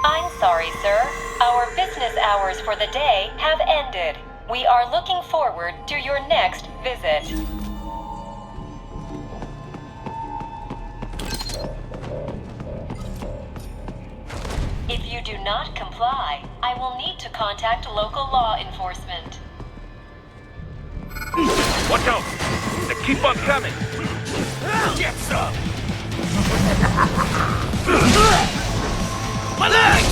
I'm sorry, sir. Our business hours for the day have ended. We are looking forward to your next visit. If you do not comply, I will need to contact local law enforcement. Watch out! They keep on coming! Get some! My legs!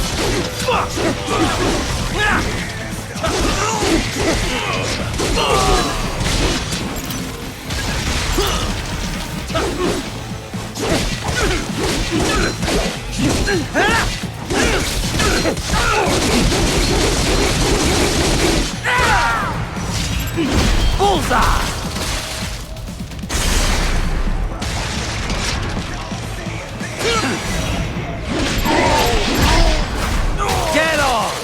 Bullseye! Get off!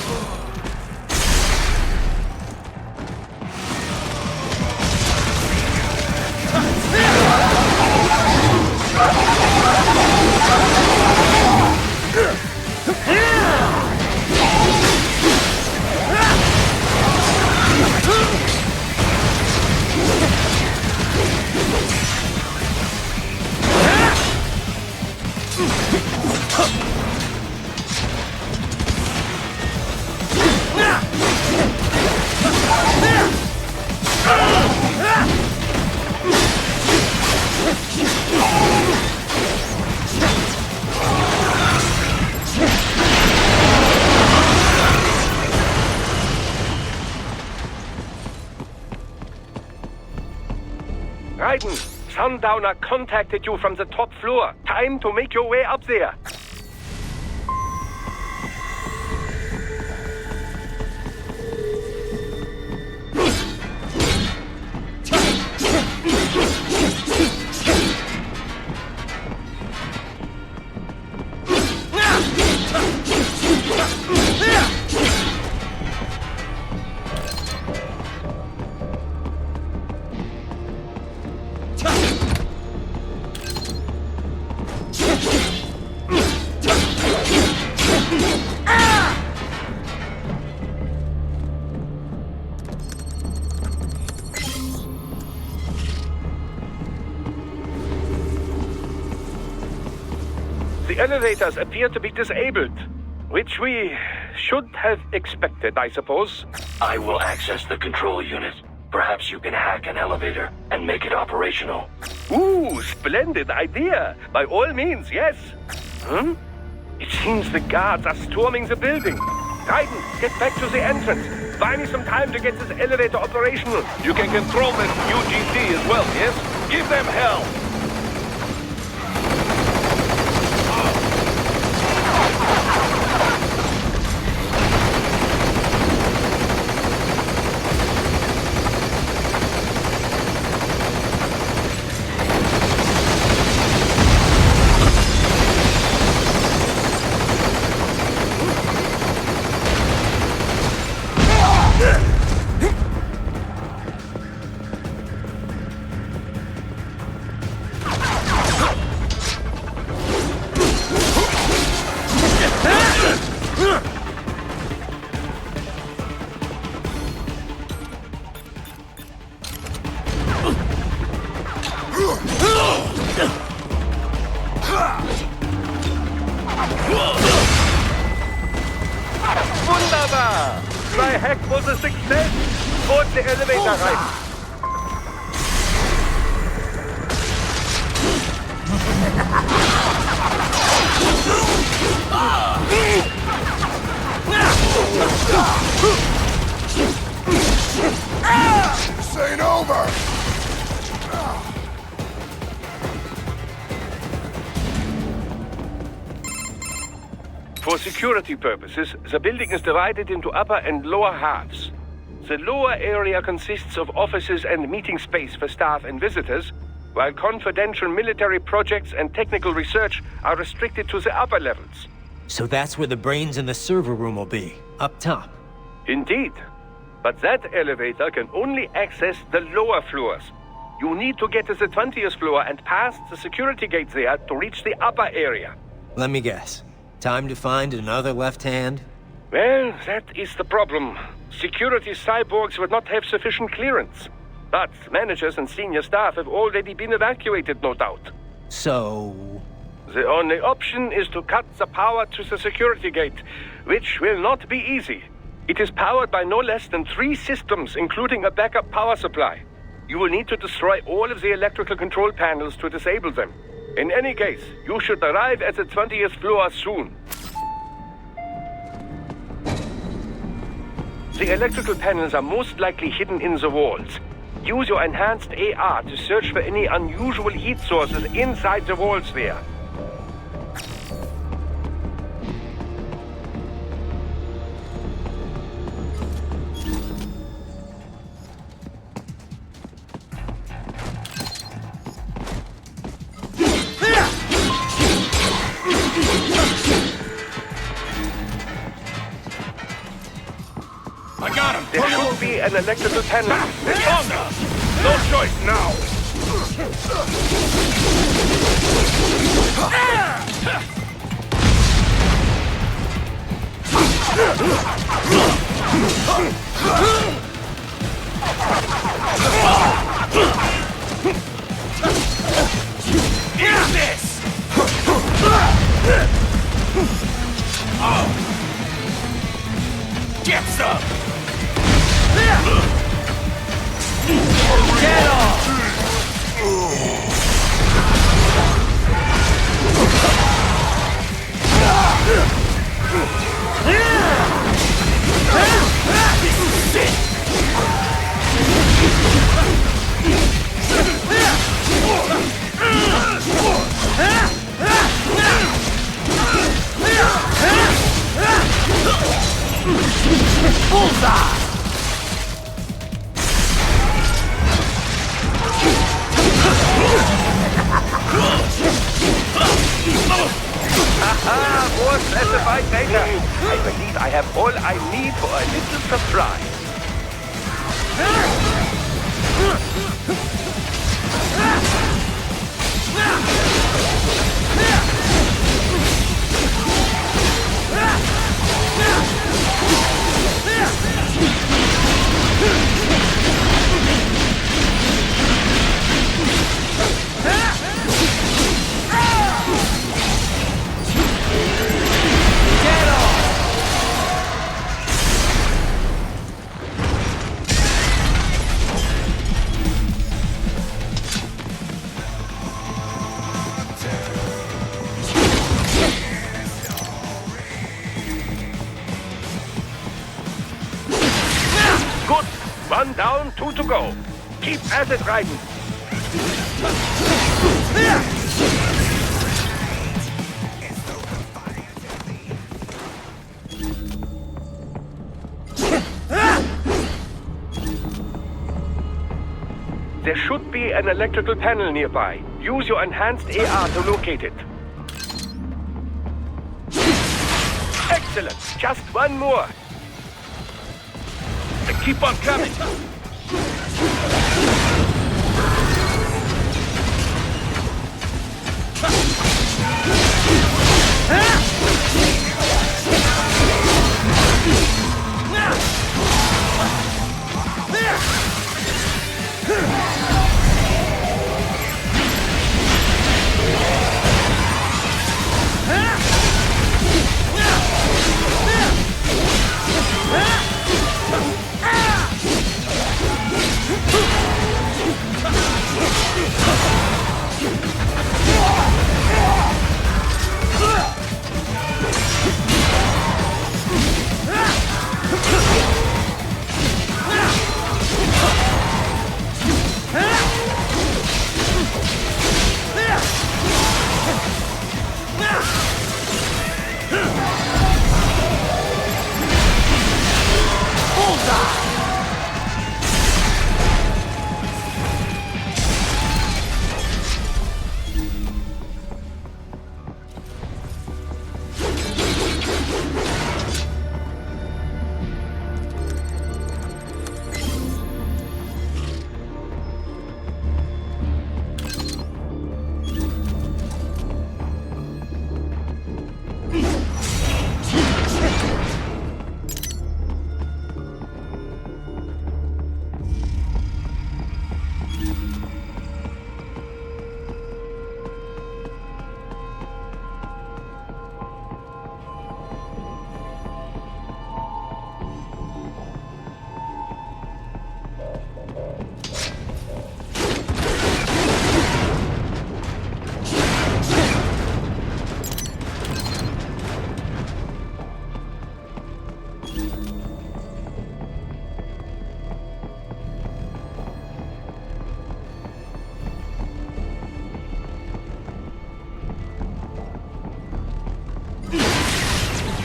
Raiden, Sundowner contacted you from the top floor. Time to make your way up there. The elevators appear to be disabled, which we should have expected, I suppose. I will access the control unit. Perhaps you can hack an elevator and make it operational. Ooh, splendid idea. By all means, yes. It seems the guards are storming the building. Raiden, get back to the entrance. Buy me some time to get this elevator operational. You can control this UGC as well, yes? Give them hell. Wunderbar! My hack was a success! Und the elevator rein! This ain't over! For security purposes, the building is divided into upper and lower halves. The lower area consists of offices and meeting space for staff and visitors, while confidential military projects and technical research are restricted to the upper levels. So that's where the brains in the server room will be, up top. Indeed. But that elevator can only access the lower floors. You need to get to the 20th floor and pass the security gate there to reach the upper area. Let me guess. Time to find another left hand? Well, that is the problem. Security cyborgs would not have sufficient clearance. But managers and senior staff have already been evacuated, no doubt. So... The only option is to cut the power to the security gate, which will not be easy. It is powered by no less than 3 systems, including a backup power supply. You will need to destroy all of the electrical control panels to disable them. In any case, you should arrive at the 20th floor soon. The electrical panels are most likely hidden in the walls. Use your enhanced AR to search for any unusual heat sources inside the walls there. I got him! There should be an electrical panel. It's on now! No choice now! Eat this! Get some! Get off! Bullseye! More specified data. I believe I have all I need for a little surprise. Good. 1 down, 2 to go. Keep at it, Raiden. There should be an electrical panel nearby. Use your enhanced AR to locate it. Excellent. Just 1 more. Keep on coming.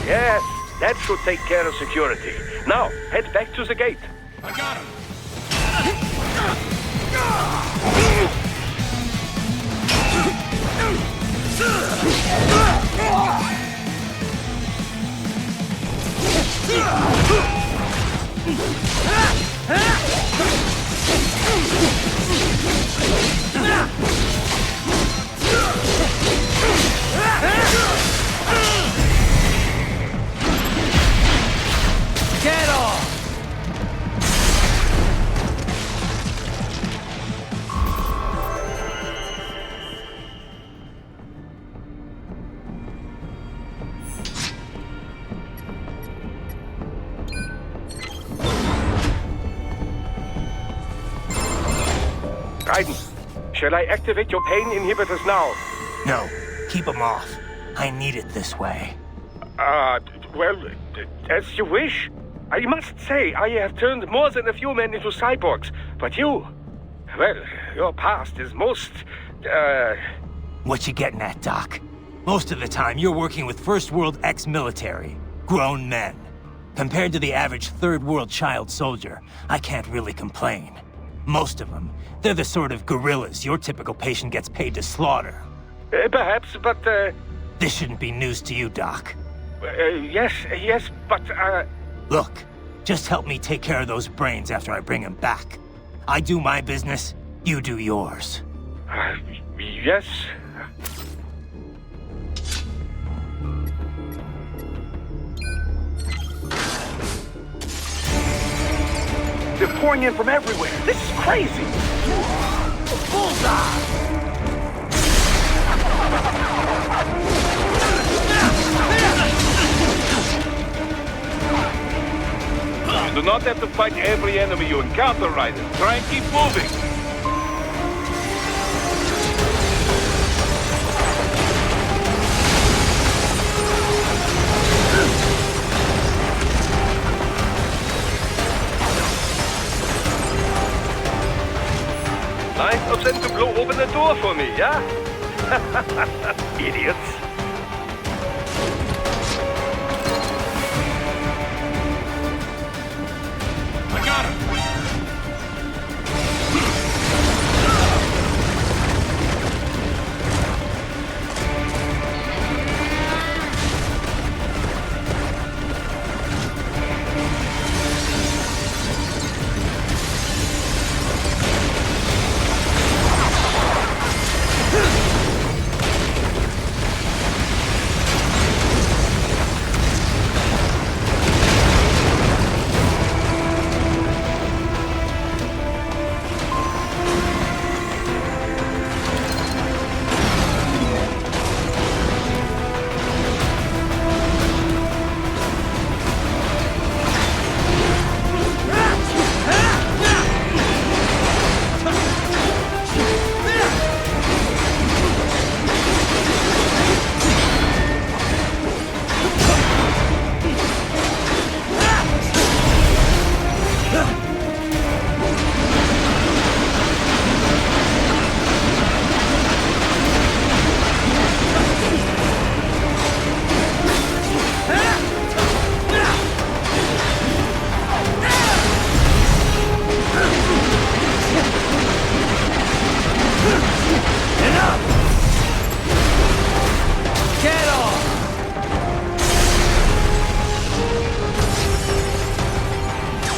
Yes, that should take care of security. Now, head back to the gate. I got him. Get off! Raiden, shall I activate your pain inhibitors now? No, keep them off. I need it this way. Well, as you wish. I must say, I have turned more than a few men into cyborgs, but you... Well, your past is most, What you getting at, Doc? Most of the time, you're working with First World ex-military. Grown men. Compared to the average Third World child soldier, I can't really complain. Most of them, they're the sort of gorillas your typical patient gets paid to slaughter. Perhaps, but, This shouldn't be news to you, Doc. yes, but, Look, just help me take care of those brains after I bring them back. I do my business, you do yours. Yes. They're pouring in from everywhere. This is crazy. Bullseye! You do not have to fight every enemy you encounter, Raiden. Try and keep moving. Nice of them to blow open the door for me, yeah? Idiots. I got him.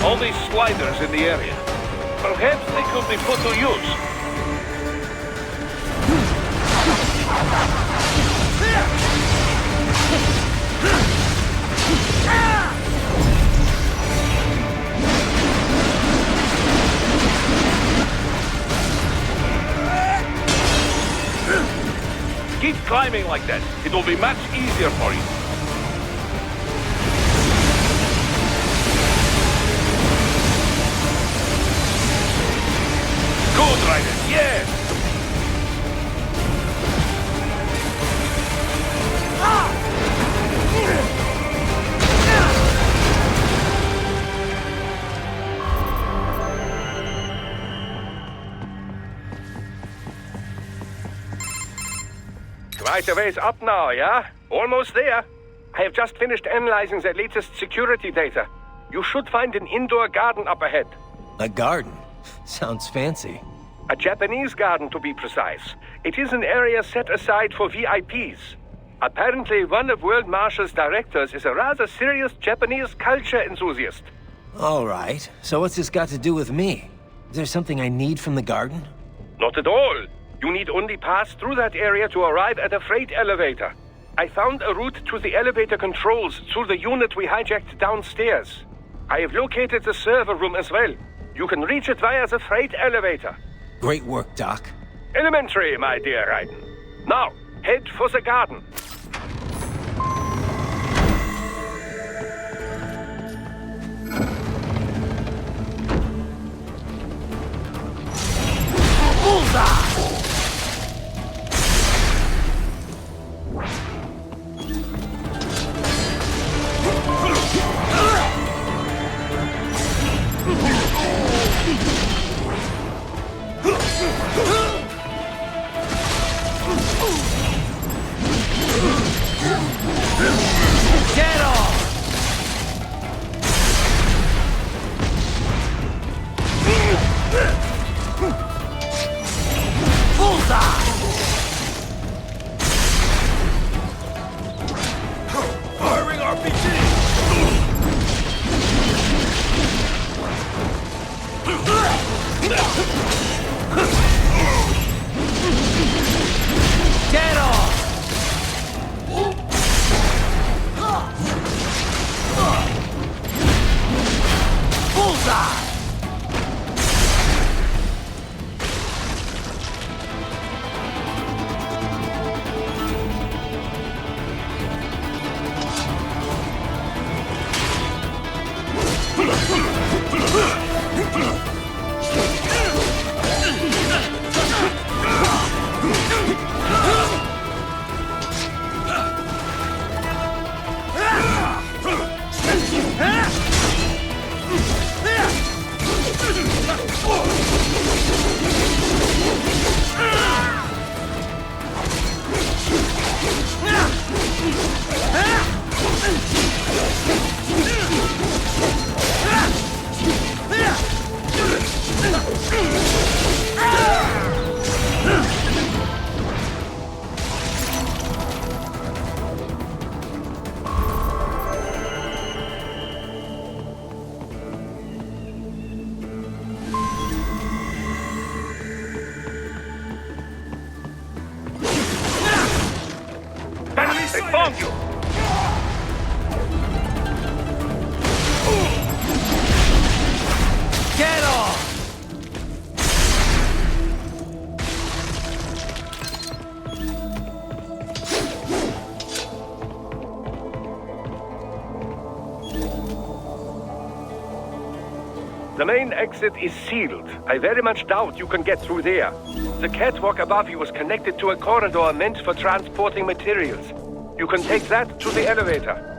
All these sliders in the area. Perhaps they could be put to use. Keep climbing like that. It will be much easier for you. Good, Raiden. Yes. Quite a ways up now, yeah? Almost there. I have just finished analyzing the latest security data. You should find an indoor garden up ahead. A garden? Sounds fancy. A Japanese garden, to be precise. It is an area set aside for VIPs. Apparently, one of World Marshall's directors is a rather serious Japanese culture enthusiast. All right, so what's this got to do with me? Is there something I need from the garden? Not at all. You need only pass through that area to arrive at a freight elevator. I found a route to the elevator controls through the unit we hijacked downstairs. I have located the server room as well. You can reach it via the freight elevator. Great work, Doc. Elementary, my dear Raiden. Now, head for the garden. Get off! Bullseye! Firing RPG! Get off! Bullseye! The main exit is sealed. I very much doubt you can get through there. The catwalk above you is connected to a corridor meant for transporting materials. You can take that to the elevator.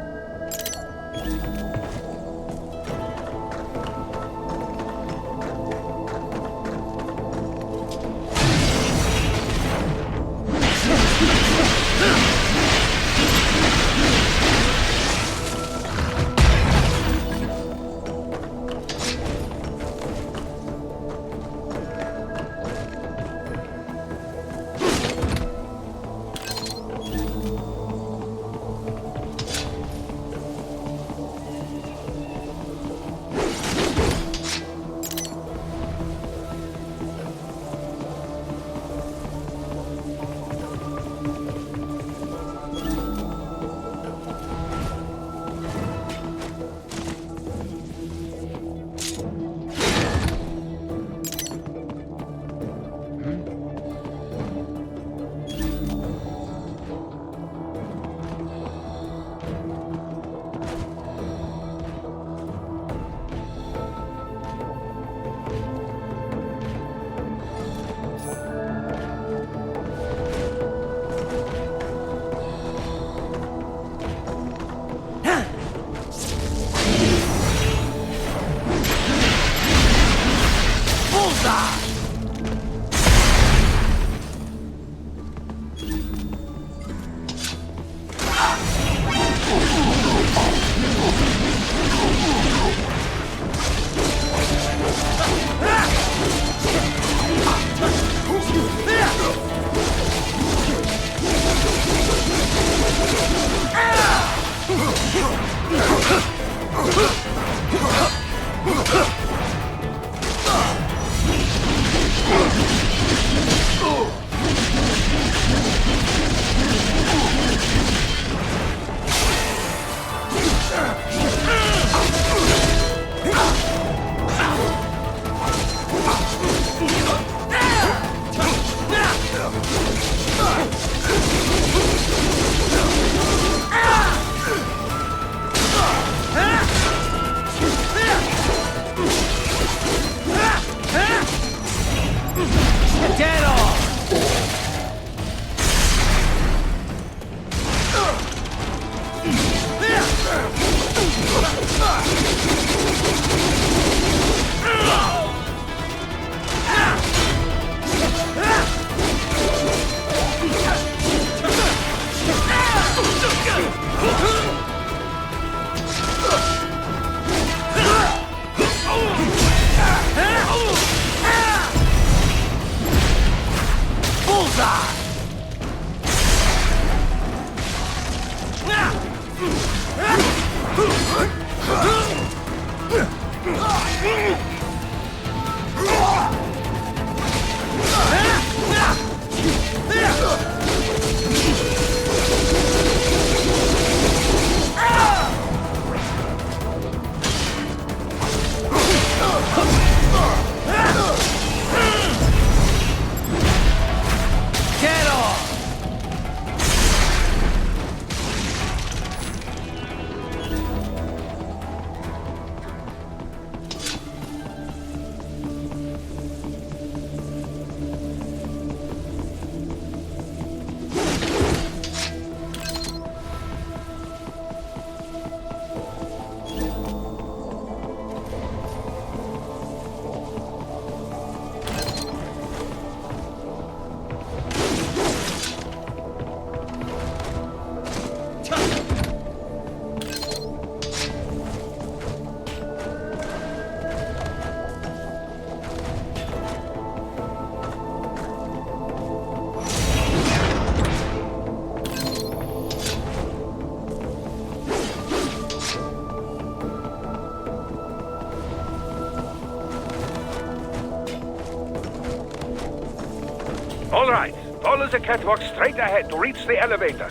All right. Follow the catwalk straight ahead to reach the elevator.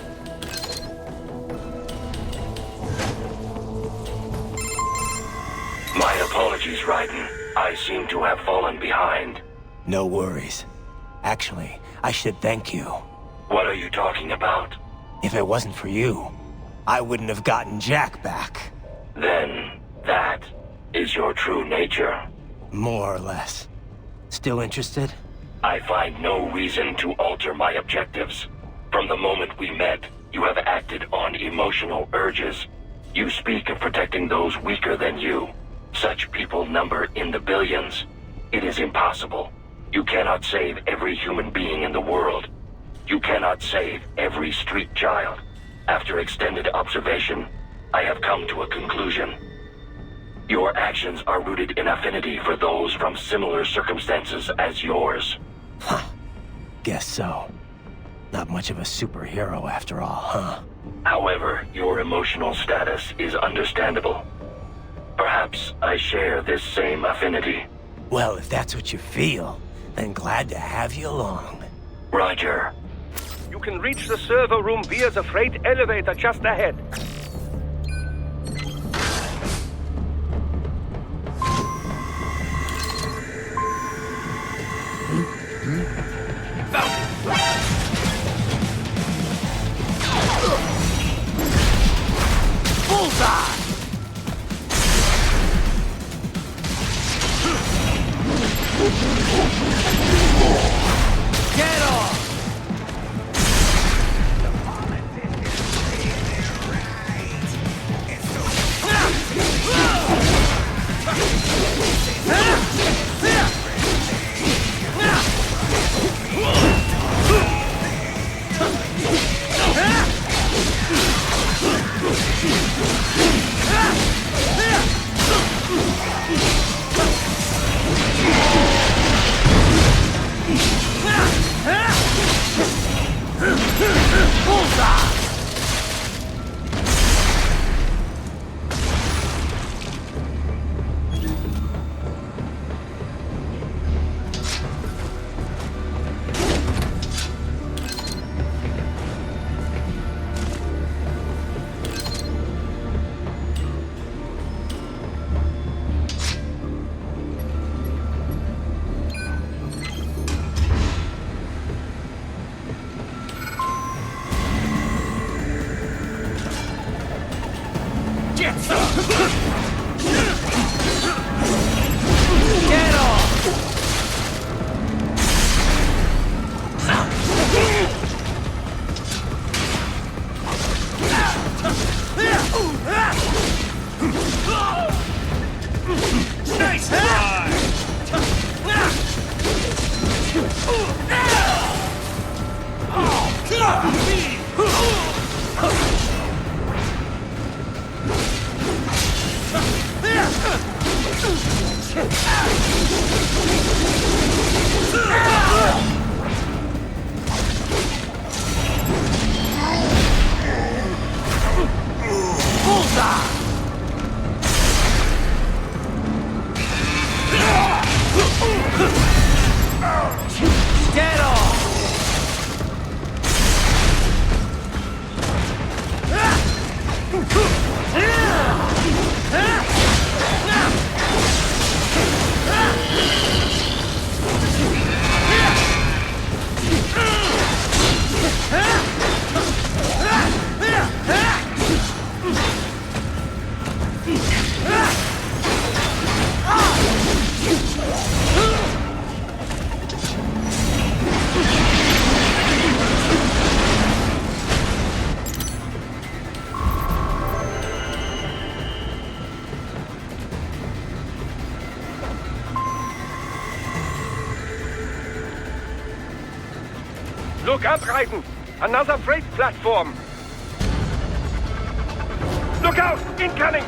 My apologies, Raiden. I seem to have fallen behind. No worries. Actually, I should thank you. What are you talking about? If it wasn't for you, I wouldn't have gotten Jack back. Then, that is your true nature. More or less. Still interested? I find no reason to alter my objectives. From the moment we met, you have acted on emotional urges. You speak of protecting those weaker than you. Such people number in the billions. It is impossible. You cannot save every human being in the world. You cannot save every street child. After extended observation, I have come to a conclusion. Your actions are rooted in affinity for those from similar circumstances as yours. Huh. Guess so. Not much of a superhero after all, huh? However, your emotional status is understandable. Perhaps I share this same affinity. Well, if that's what you feel, then glad to have you along. Roger. You can reach the server room via the freight elevator just ahead. Bullseye! Get off! Nice try! Get off! Look out, Raiden! Another freight platform! Look out! Incoming!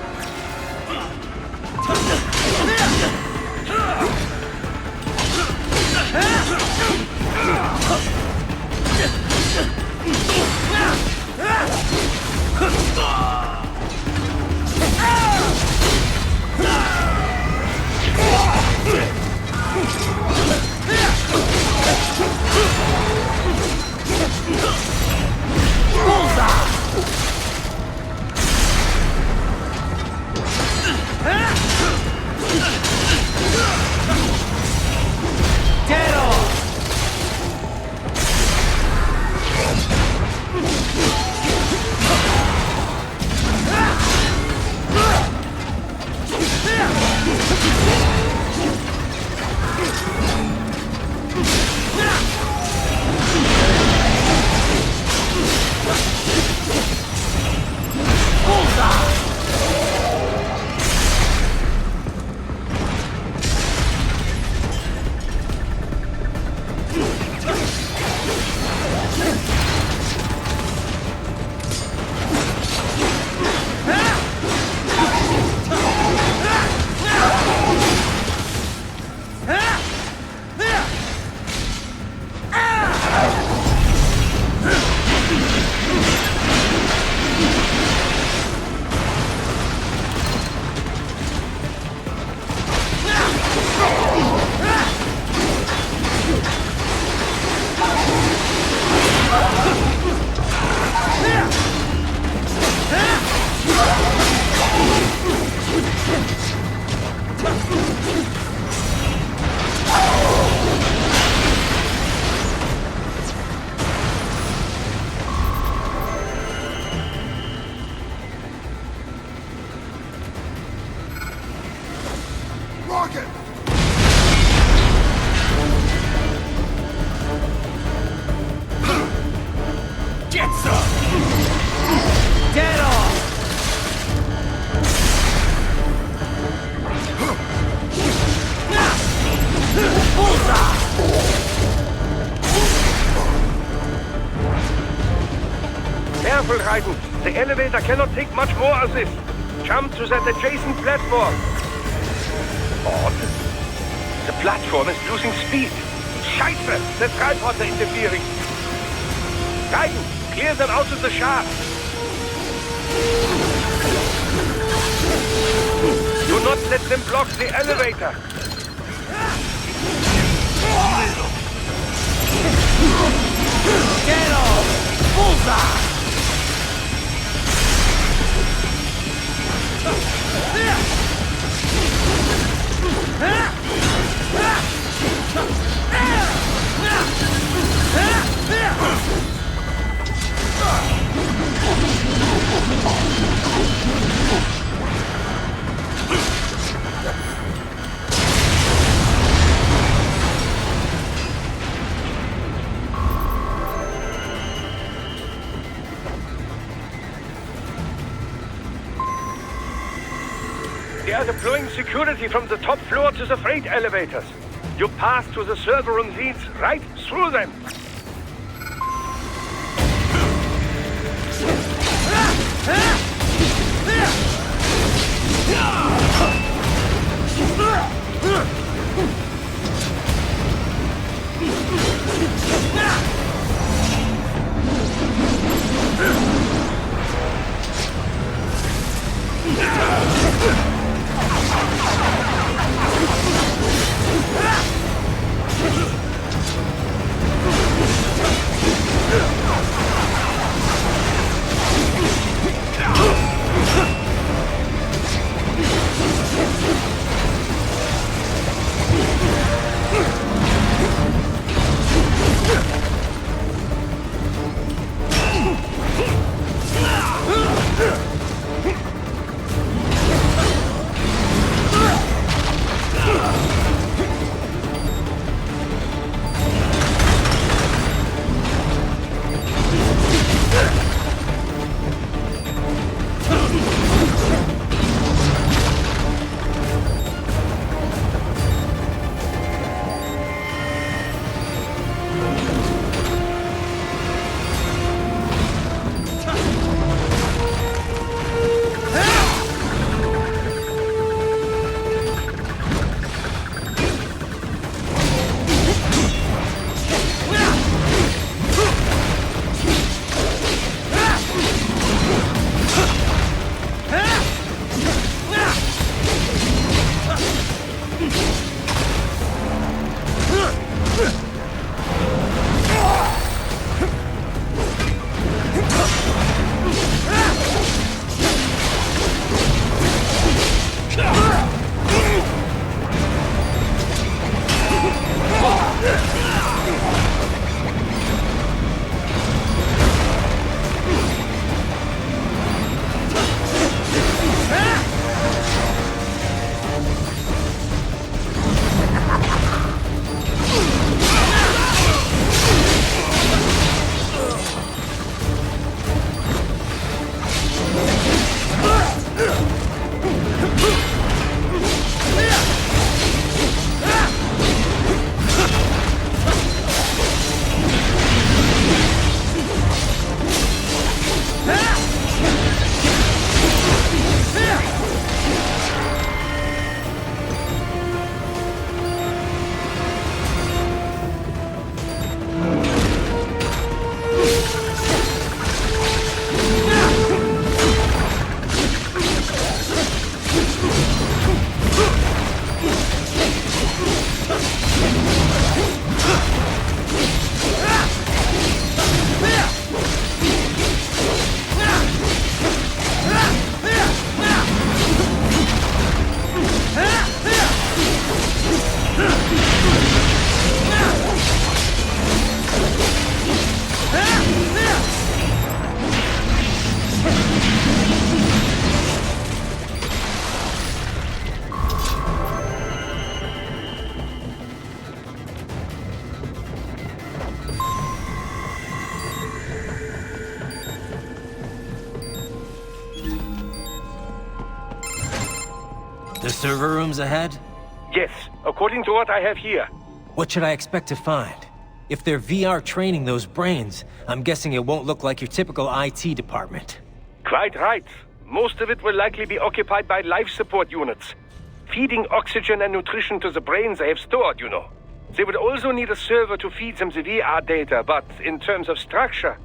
Careful, Raiden. The elevator cannot take much more of this. Jump to that adjacent platform. Odd. The platform is losing speed. Scheiße! The tripods are interfering. Raiden, clear them out of the shaft. Do not let them block the elevator. Get off! Bullseye! They are deploying security from the top floor to the freight elevators. Your path to the server room leads right through them. The server room's ahead? Yes, according to what I have here. What should I expect to find? If they're VR training those brains, I'm guessing it won't look like your typical IT department. Quite right. Most of it will likely be occupied by life support units. Feeding oxygen and nutrition to the brains they have stored, you know. They would also need a server to feed them the VR data, but in terms of structure,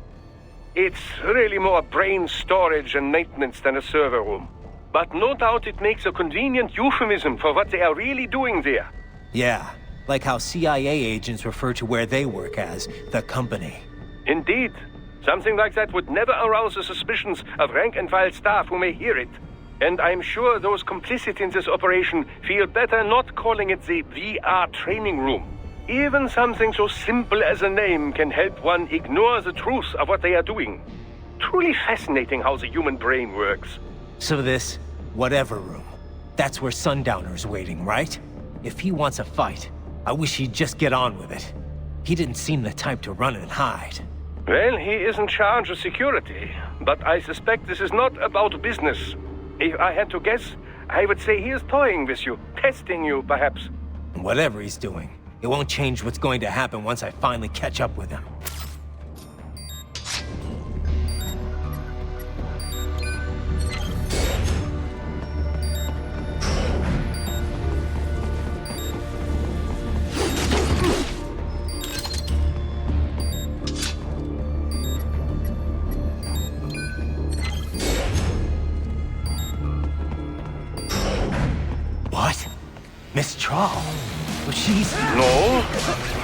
it's really more brain storage and maintenance than a server room. But no doubt it makes a convenient euphemism for what they are really doing there. Yeah, like how CIA agents refer to where they work as the company. Indeed. Something like that would never arouse the suspicions of rank-and-file staff who may hear it. And I'm sure those complicit in this operation feel better not calling it the VR training room. Even something so simple as a name can help one ignore the truth of what they are doing. Truly fascinating how the human brain works. So this, whatever room, that's where Sundowner's waiting, right? If he wants a fight, I wish he'd just get on with it. He didn't seem the type to run and hide. Well, he is in charge of security, but I suspect this is not about business. If I had to guess, I would say he is toying with you, testing you, perhaps. Whatever he's doing, it won't change what's going to happen once I finally catch up with him. What? Miss Trawl? But she's... No.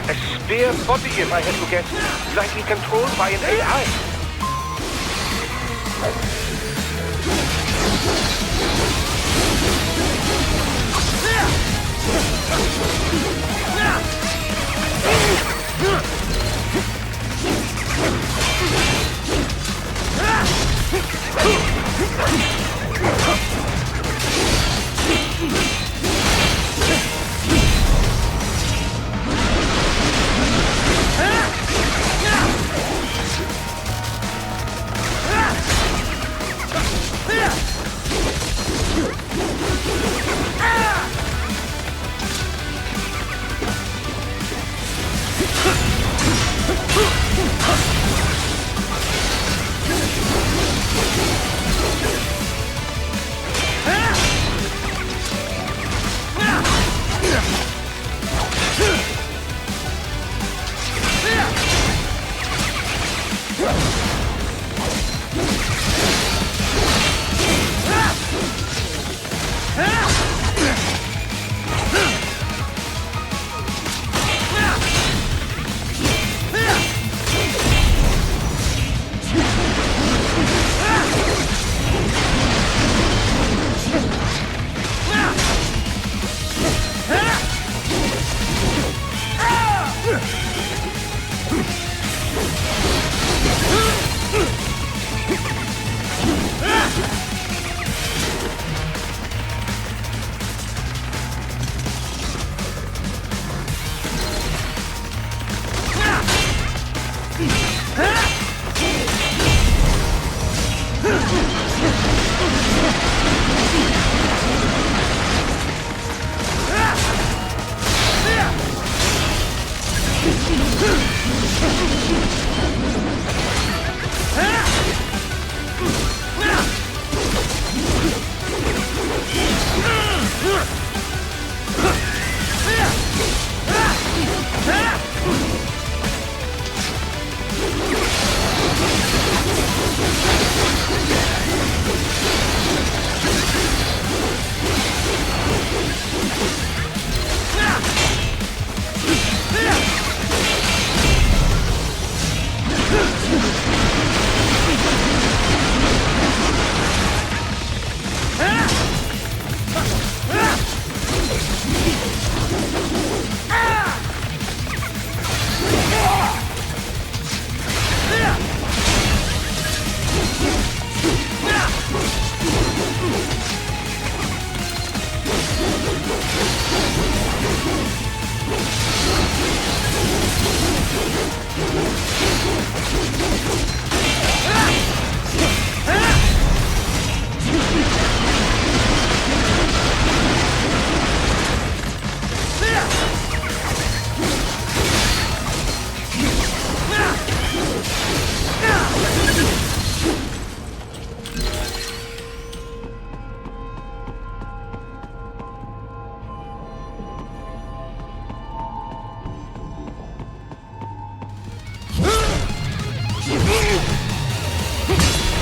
A spare body, if I had to guess. Likely controlled by an AI.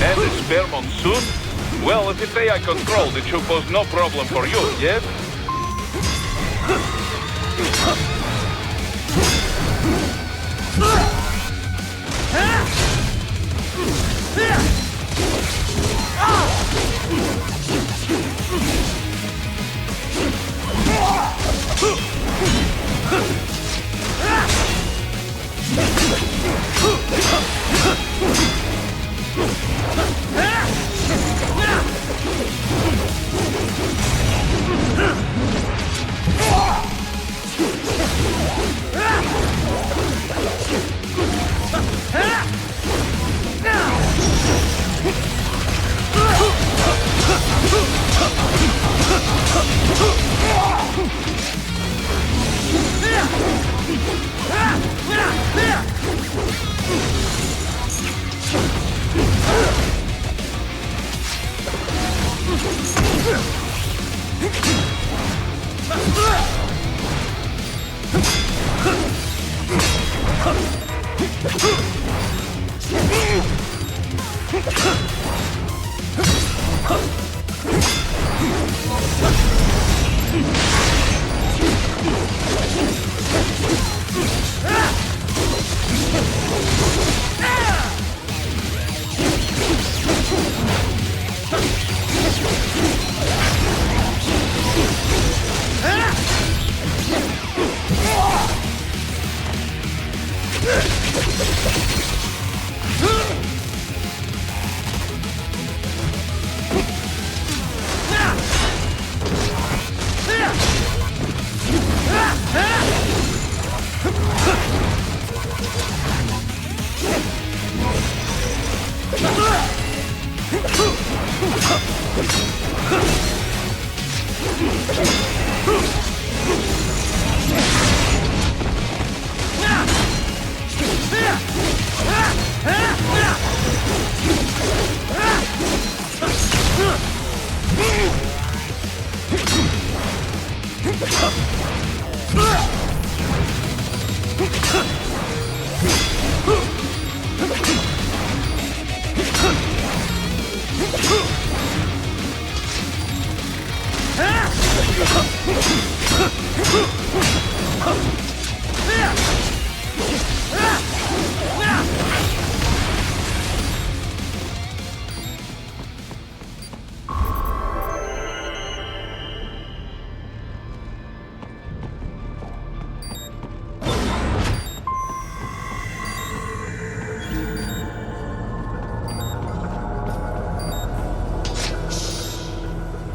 And a spare monsoon? Well, if it's AI controlled, it should pose no problem for you, yes?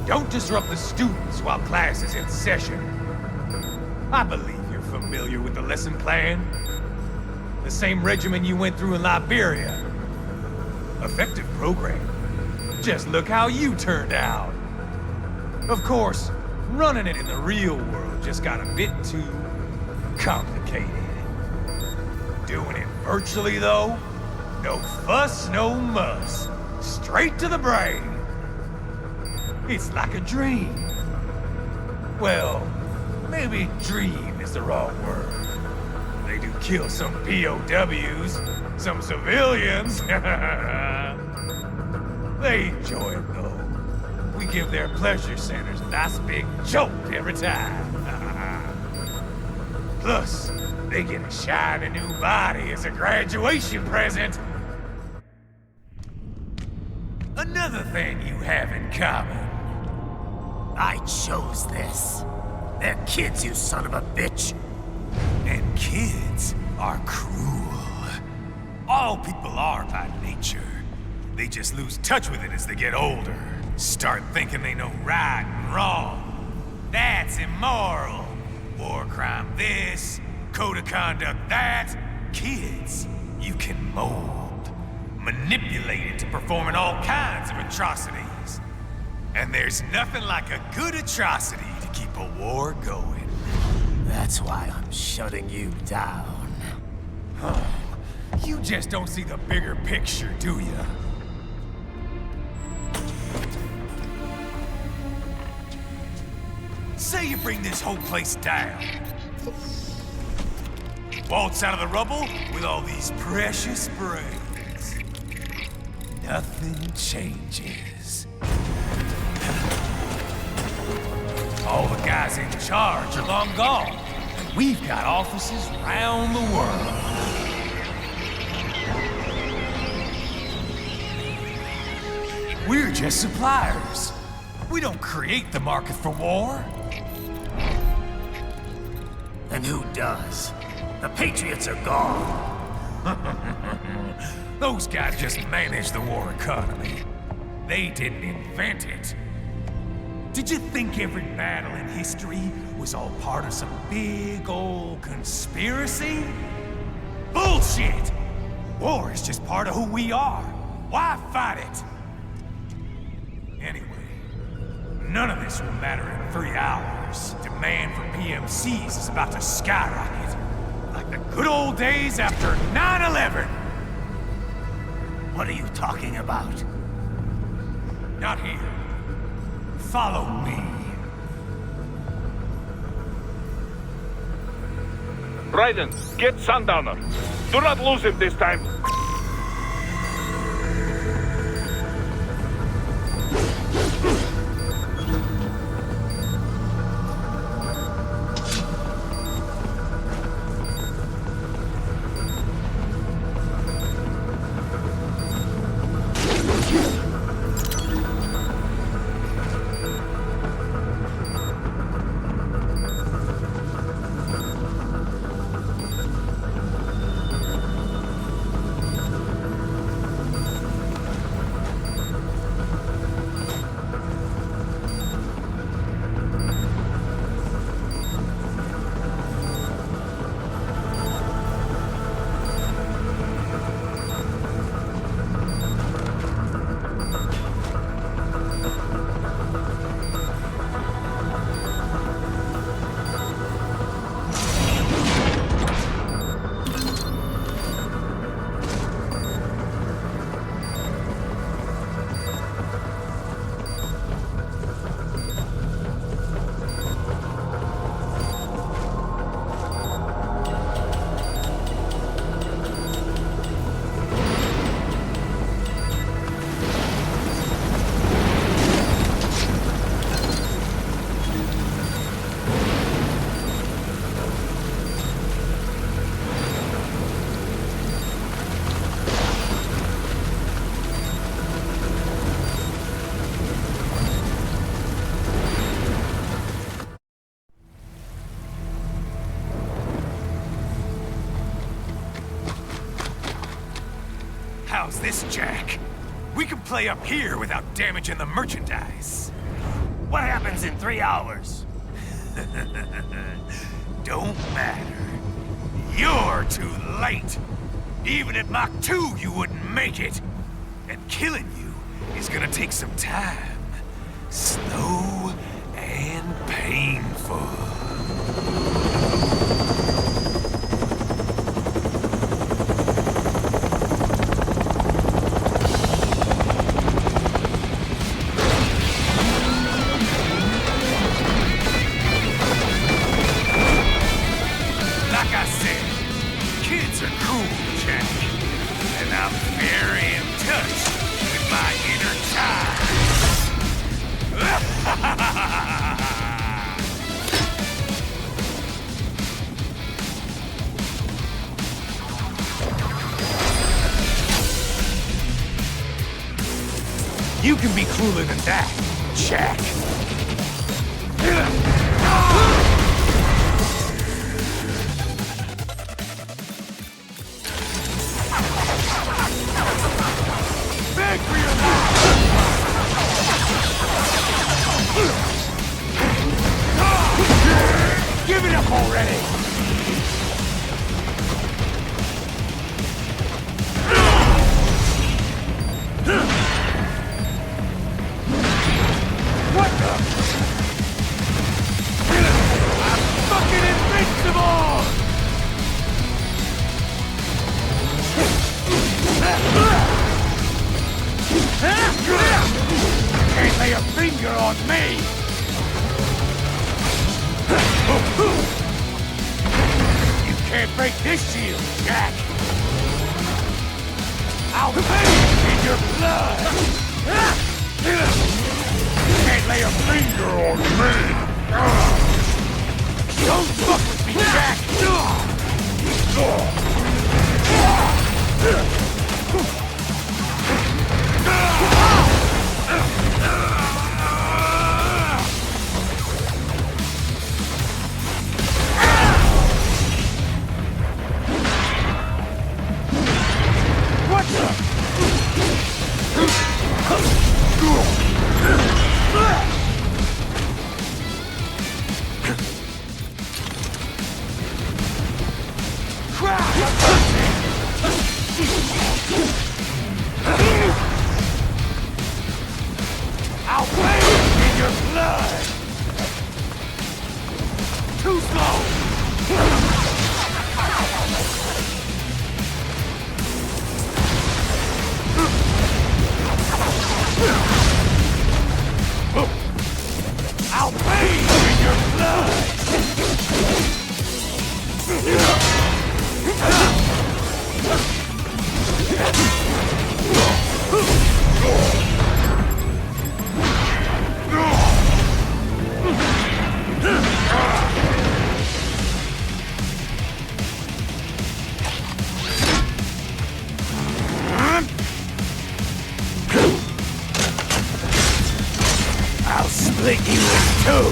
Don't disrupt the students while class is in session. I believe you're familiar with the lesson plan. The same regimen you went through in Liberia. Effective program. Just look how you turned out. Of course, running it in the real world just got a bit too complicated. Doing it virtually, though, no fuss, no muss. Straight to the brain. It's like a dream. Well, maybe dream is the wrong word. They do kill some POWs, some civilians. They enjoy it, though. We give their pleasure centers a nice big jolt every time. Plus, they get a shiny new body as a graduation present. Another thing you have in common. I chose this. They're kids, you son of a bitch. And kids are cruel. All people are by nature. They just lose touch with it as they get older. Start thinking they know right and wrong. That's immoral. War crime this, code of conduct that. Kids, you can mold, manipulate into performing all kinds of atrocities. And there's nothing like a good atrocity to keep a war going. That's why I'm shutting you down. You just don't see the bigger picture, do you? Say you bring this whole place down. Waltz out of the rubble with all these precious brains. Nothing changes. All the guys in charge are long gone. We've got offices around the world. We're just suppliers. We don't create the market for war. And who does? The Patriots are gone. Those guys just manage the war economy. They didn't invent it. Did you think every battle in history was all part of some big old conspiracy? Bullshit! War is just part of who we are. Why fight it? Anyway, none of this will matter in 3 hours. Demand for PMCs is about to skyrocket. Like the good old days after 9/11. What are you talking about? Not here. Follow me. Raiden, get Sundowner. Do not lose him this time. How's this, Jack? We can play up here without damaging the merchandise. What happens in 3 hours? Don't matter. You're too late. Even at Mach 2, you wouldn't make it. And killing you is gonna take some time. Slow and painful. You can be cooler than that, Jack. Beg for your life! Give it up already! What the? I'm fucking invincible! Can't lay a finger on me! You can't break this shield, Jack! I'll bathe in your blood! You can't lay a finger on me! Don't fuck with me, Jack! What the? think he was too.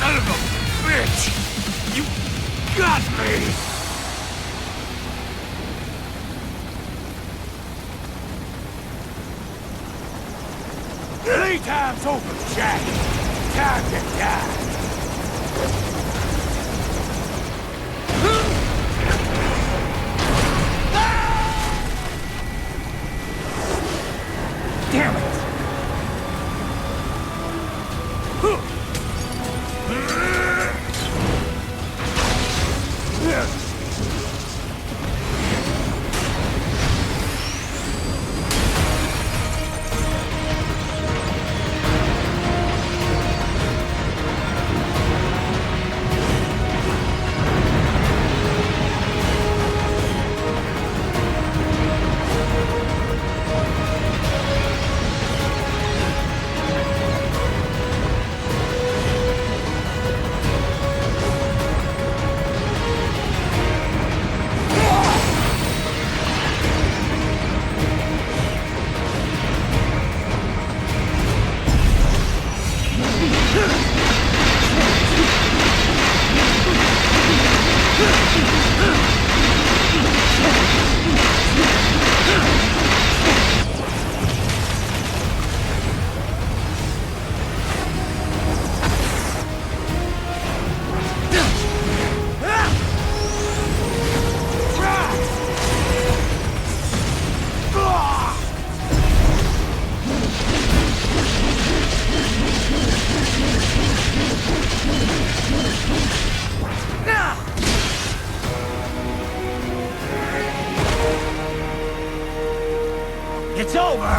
Son of a bitch! You got me! Playtime's over, Jack! Time to die! Damn it! It's over!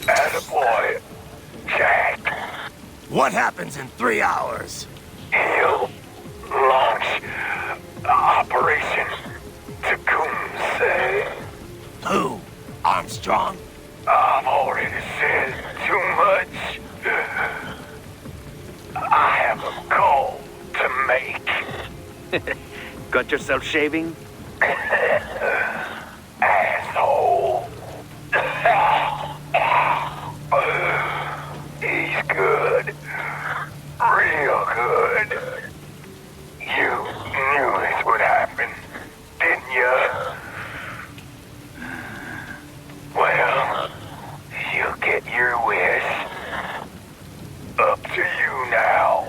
Attaboy, Jack. What happens in 3 hours? He'll launch Operation Tecumseh. Who? Armstrong? I've already said too much. I have a call to make. Got yourself shaving? Asshole. He's good. Real good. You knew this would happen, didn't you? Well, you'll get your wish. Up to you now.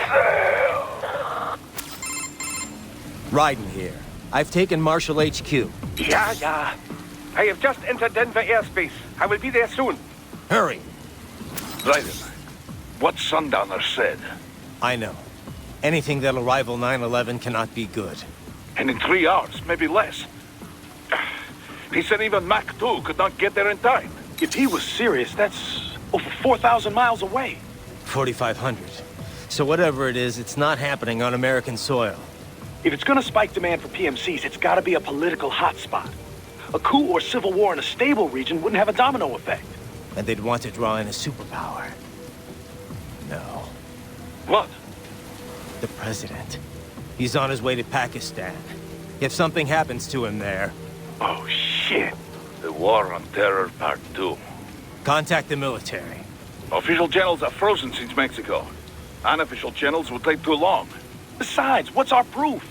Sal. Raiden here. I've taken Marshall HQ. Yeah. I have just entered Denver airspace. I will be there soon. Hurry. Raiden, what Sundowner said. I know. Anything that'll rival 9/11 cannot be good. And in 3 hours, maybe less. He said even Mach 2 could not get there in time. If he was serious, that's over 4,000 miles away. 4,500. So whatever it is, it's not happening on American soil. If it's gonna spike demand for PMCs, it's gotta be a political hotspot. A coup or civil war in a stable region wouldn't have a domino effect. And they'd want to draw in a superpower. No. What? The president. He's on his way to Pakistan. If something happens to him there... Oh, shit. The War on Terror Part 2. Contact the military. Official channels are frozen since Mexico. Unofficial channels will take too long. Besides, what's our proof?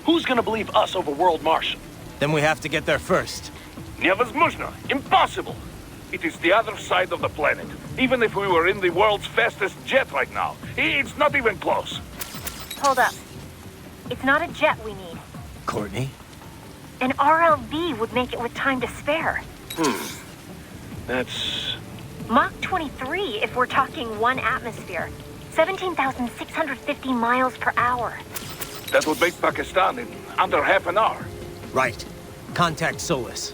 Who's gonna believe us over World Marshal? Then we have to get there first. Невозможно. Impossible. It is the other side of the planet. Even if we were in the world's fastest jet right now, it's not even close. Hold up. It's not a jet we need. Courtney? An RLV would make it with time to spare. That's... Mach 23 if we're talking 1 atmosphere. 17,650 miles per hour. That would make Pakistan in under half an hour. Right. Contact Solus.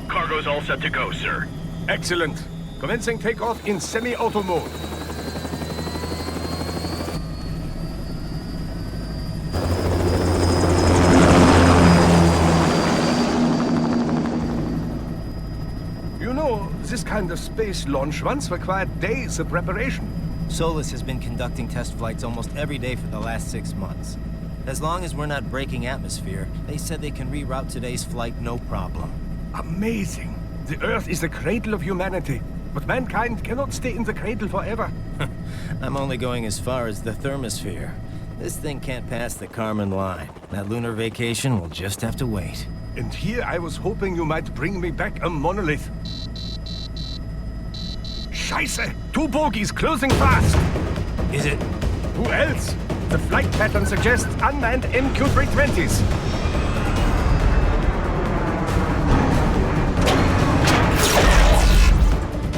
Cargo's all set to go, sir. Excellent. Commencing takeoff in semi-auto mode. You know, this kind of space launch once required days of preparation. Solus has been conducting test flights almost every day for the last 6 months. As long as we're not breaking atmosphere, they said they can reroute today's flight no problem. Amazing. The Earth is the cradle of humanity, but mankind cannot stay in the cradle forever. I'm only going as far as the thermosphere. This thing can't pass the Kármán line. That lunar vacation will just have to wait. And here I was hoping you might bring me back a monolith. Scheiße! 2 bogies closing fast! Is it? Who else? The flight pattern suggests unmanned MQ-320s.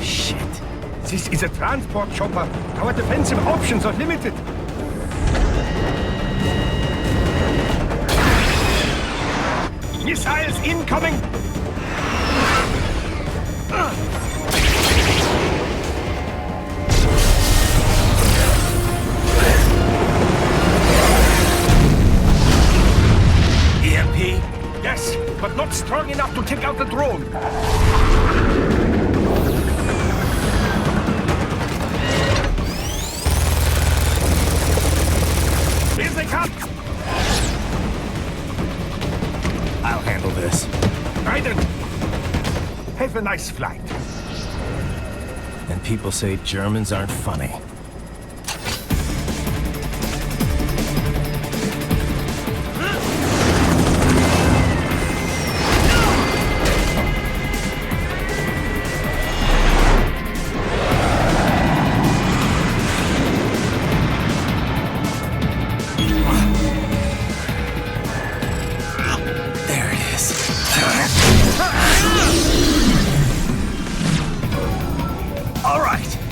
Shit. This is a transport chopper. Our defensive options are limited. Missiles incoming! EMP? Yes, but not strong enough to take out the drone. Here they come! I'll handle this. Raiden! Have a nice flight. And people say Germans aren't funny.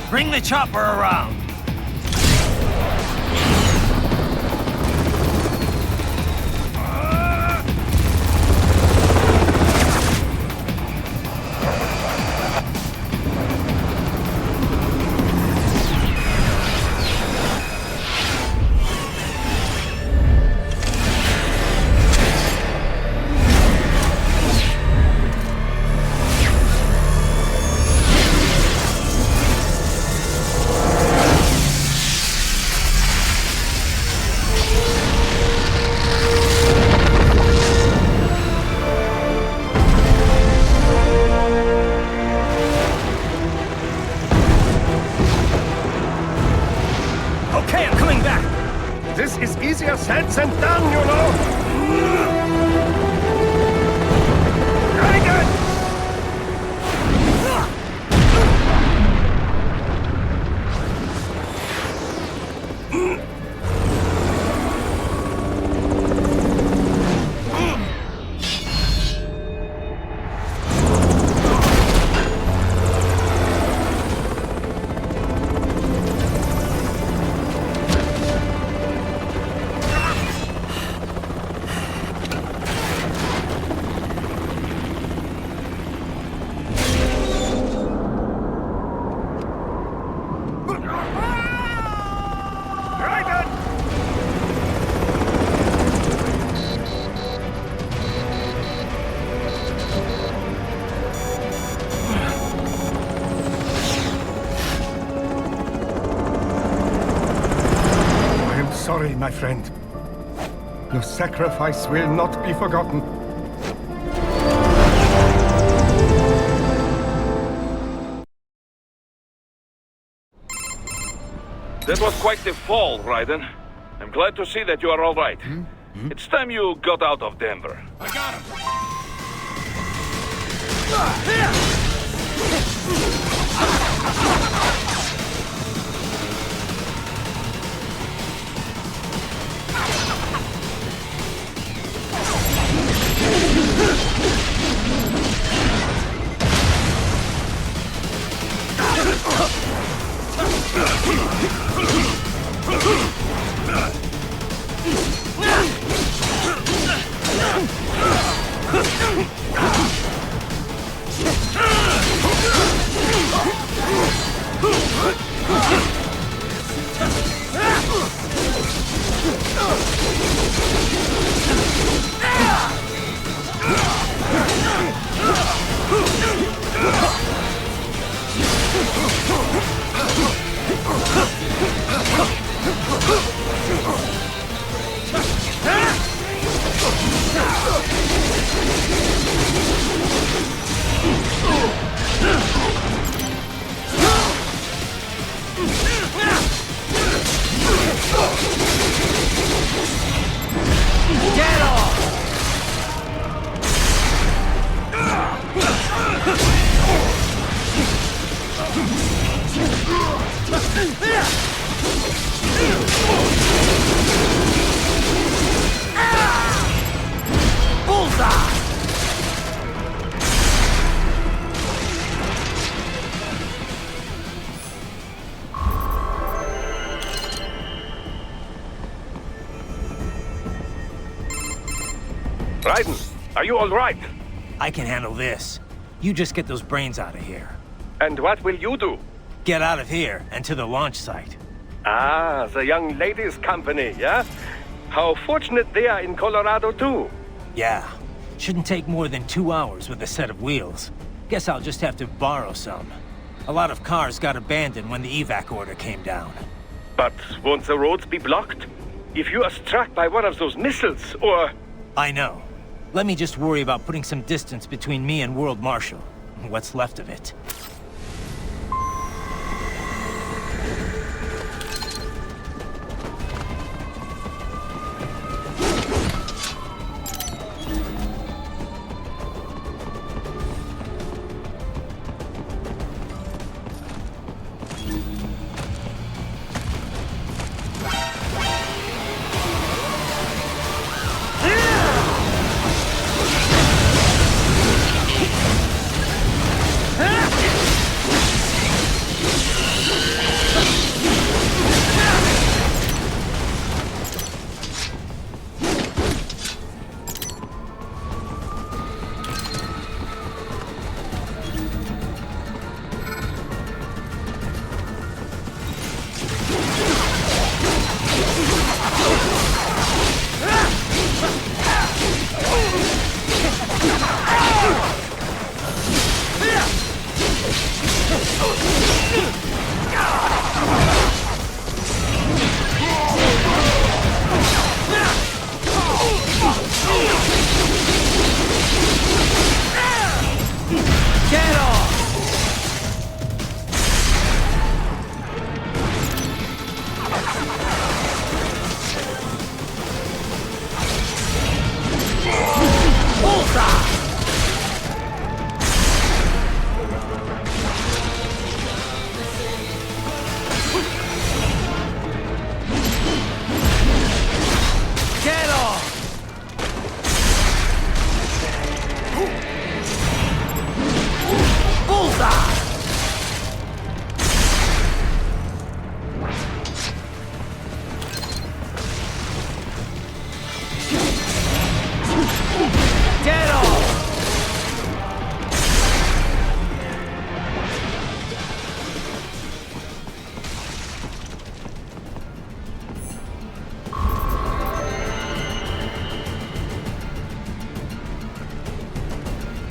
Bring the chopper around. Easier said than done, you know. Very good. worry, my friend. Your sacrifice will not be forgotten. That was quite the fall, Raiden. I'm glad to see that you are all right. It's time you got out of Denver. I got him! Raiden, are you all right? I can handle this. You just get those brains out of here. And what will you do? Get out of here and to the launch site. Ah, the young ladies' company, yeah? How fortunate they are in Colorado, too. Yeah. Shouldn't take more than 2 hours with a set of wheels. Guess I'll just have to borrow some. A lot of cars got abandoned when the evac order came down. But won't the roads be blocked? If you are struck by one of those missiles, or... I know. Let me just worry about putting some distance between me and World Marshal. What's left of it.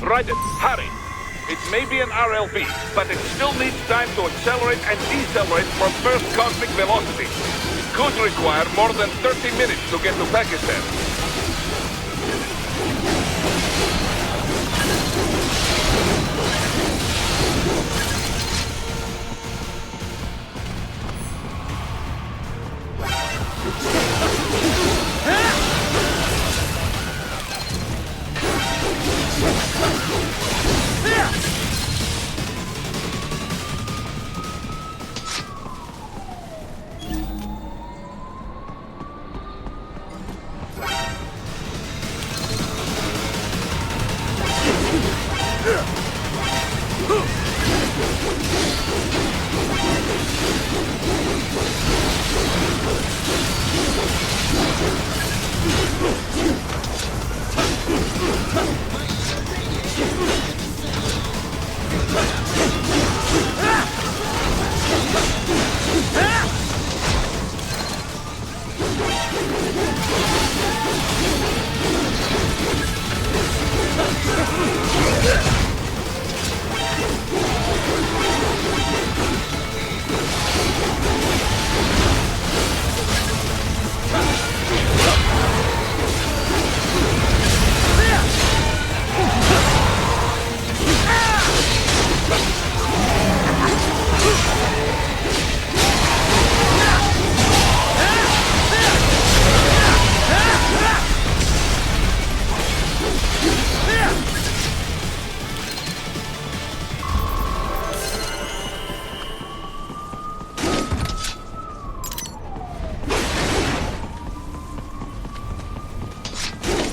Raiden, hurry! It may be an RLV, but it still needs time to accelerate and decelerate from first cosmic velocity. could require more than 30 minutes to get to Pakistan.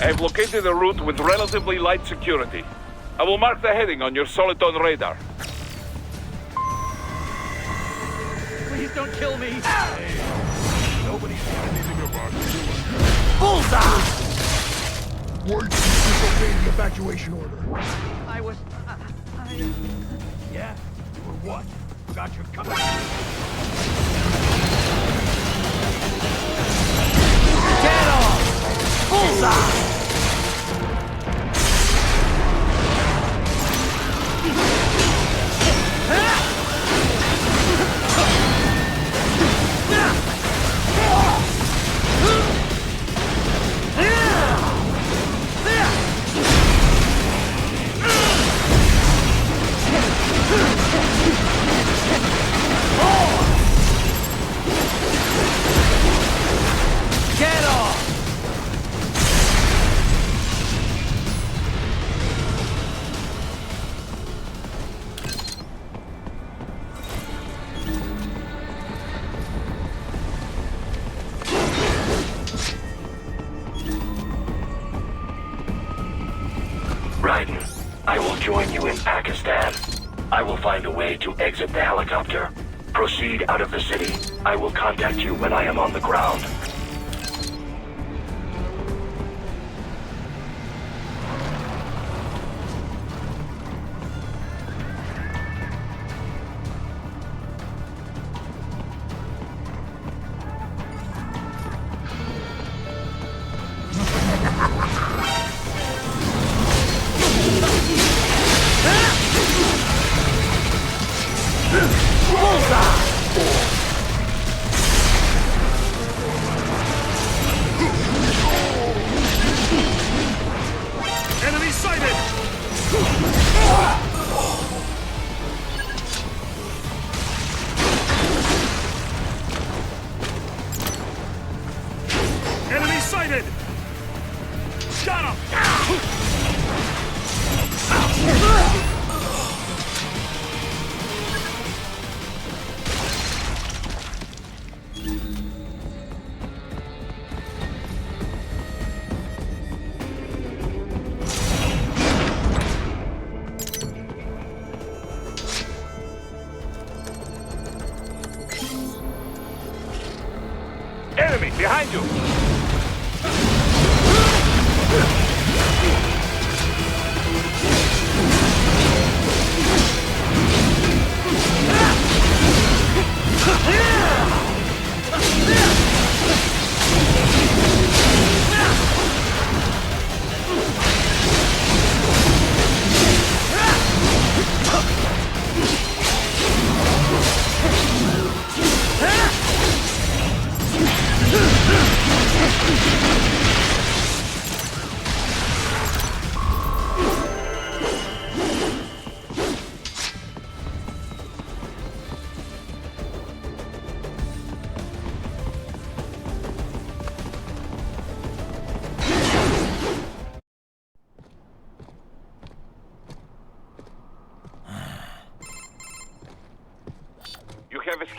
I've located a route with relatively light security. I will mark the heading on your Soliton radar. Please don't kill me! Hey, nobody's got anything about you. Bullseye! Why did you disobey the evacuation order? I was... Yeah? You were what? Got your cover. Get off! Bullseye! Get off! Raiden, I will join you in Pakistan. I will find a way to exit the helicopter. Proceed out of the city. I will contact you when I am on the ground. Enemy sighted! Enemy sighted! Got him! Enemy behind you!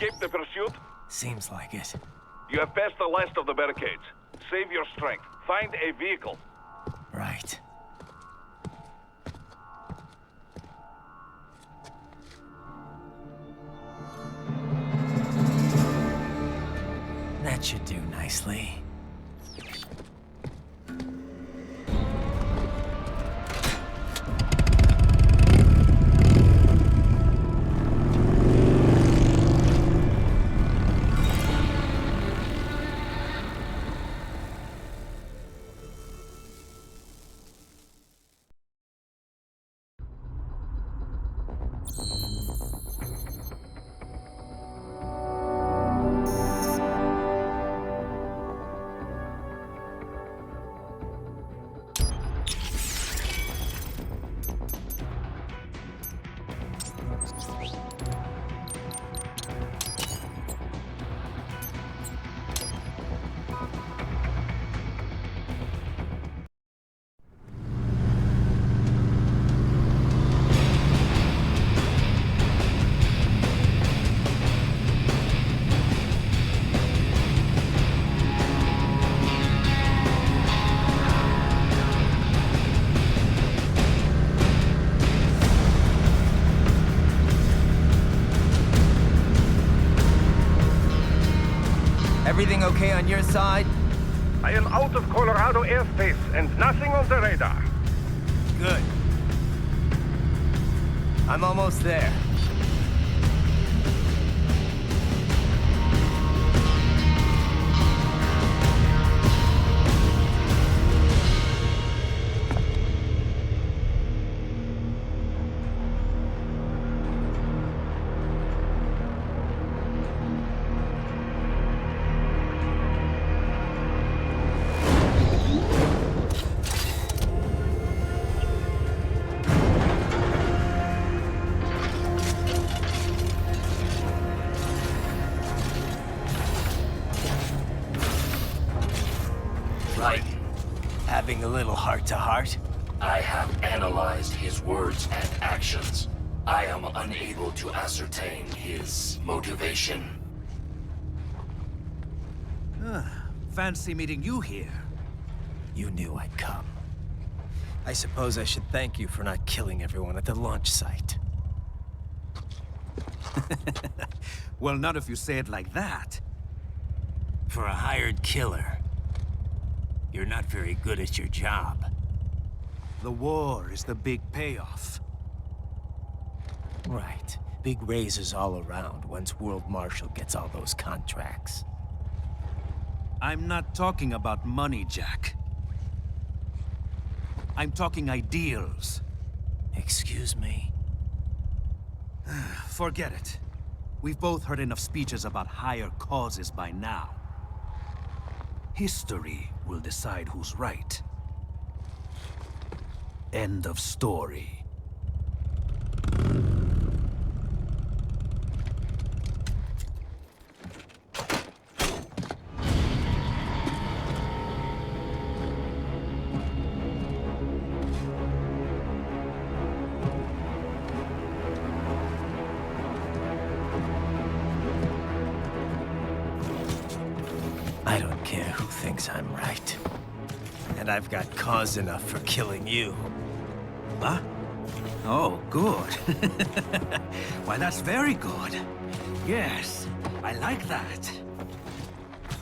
escaped the pursuit? Seems like it. You have passed the last of the barricades. Save your strength. Find a vehicle. Right. That should do nicely. Everything okay on your side? I am out of Colorado airspace and nothing on the radar. Good. I'm almost there. Having a little heart-to-heart? I have analyzed his words and actions. I am unable to ascertain his motivation. Fancy meeting you here. You knew I'd come. I suppose I should thank you for not killing everyone at the launch site. Well, not if you say it like that. For a hired killer, you're not very good at your job. The war is the big payoff. Right. Big raises all around once World Marshal gets all those contracts. I'm not talking about money, Jack. I'm talking ideals. Excuse me? Forget it. We've both heard enough speeches about higher causes by now. History will decide who's right. End of story. I don't care who thinks I'm right. And I've got cause enough for killing you. Huh? Oh, good. Why, that's very good. Yes, I like that.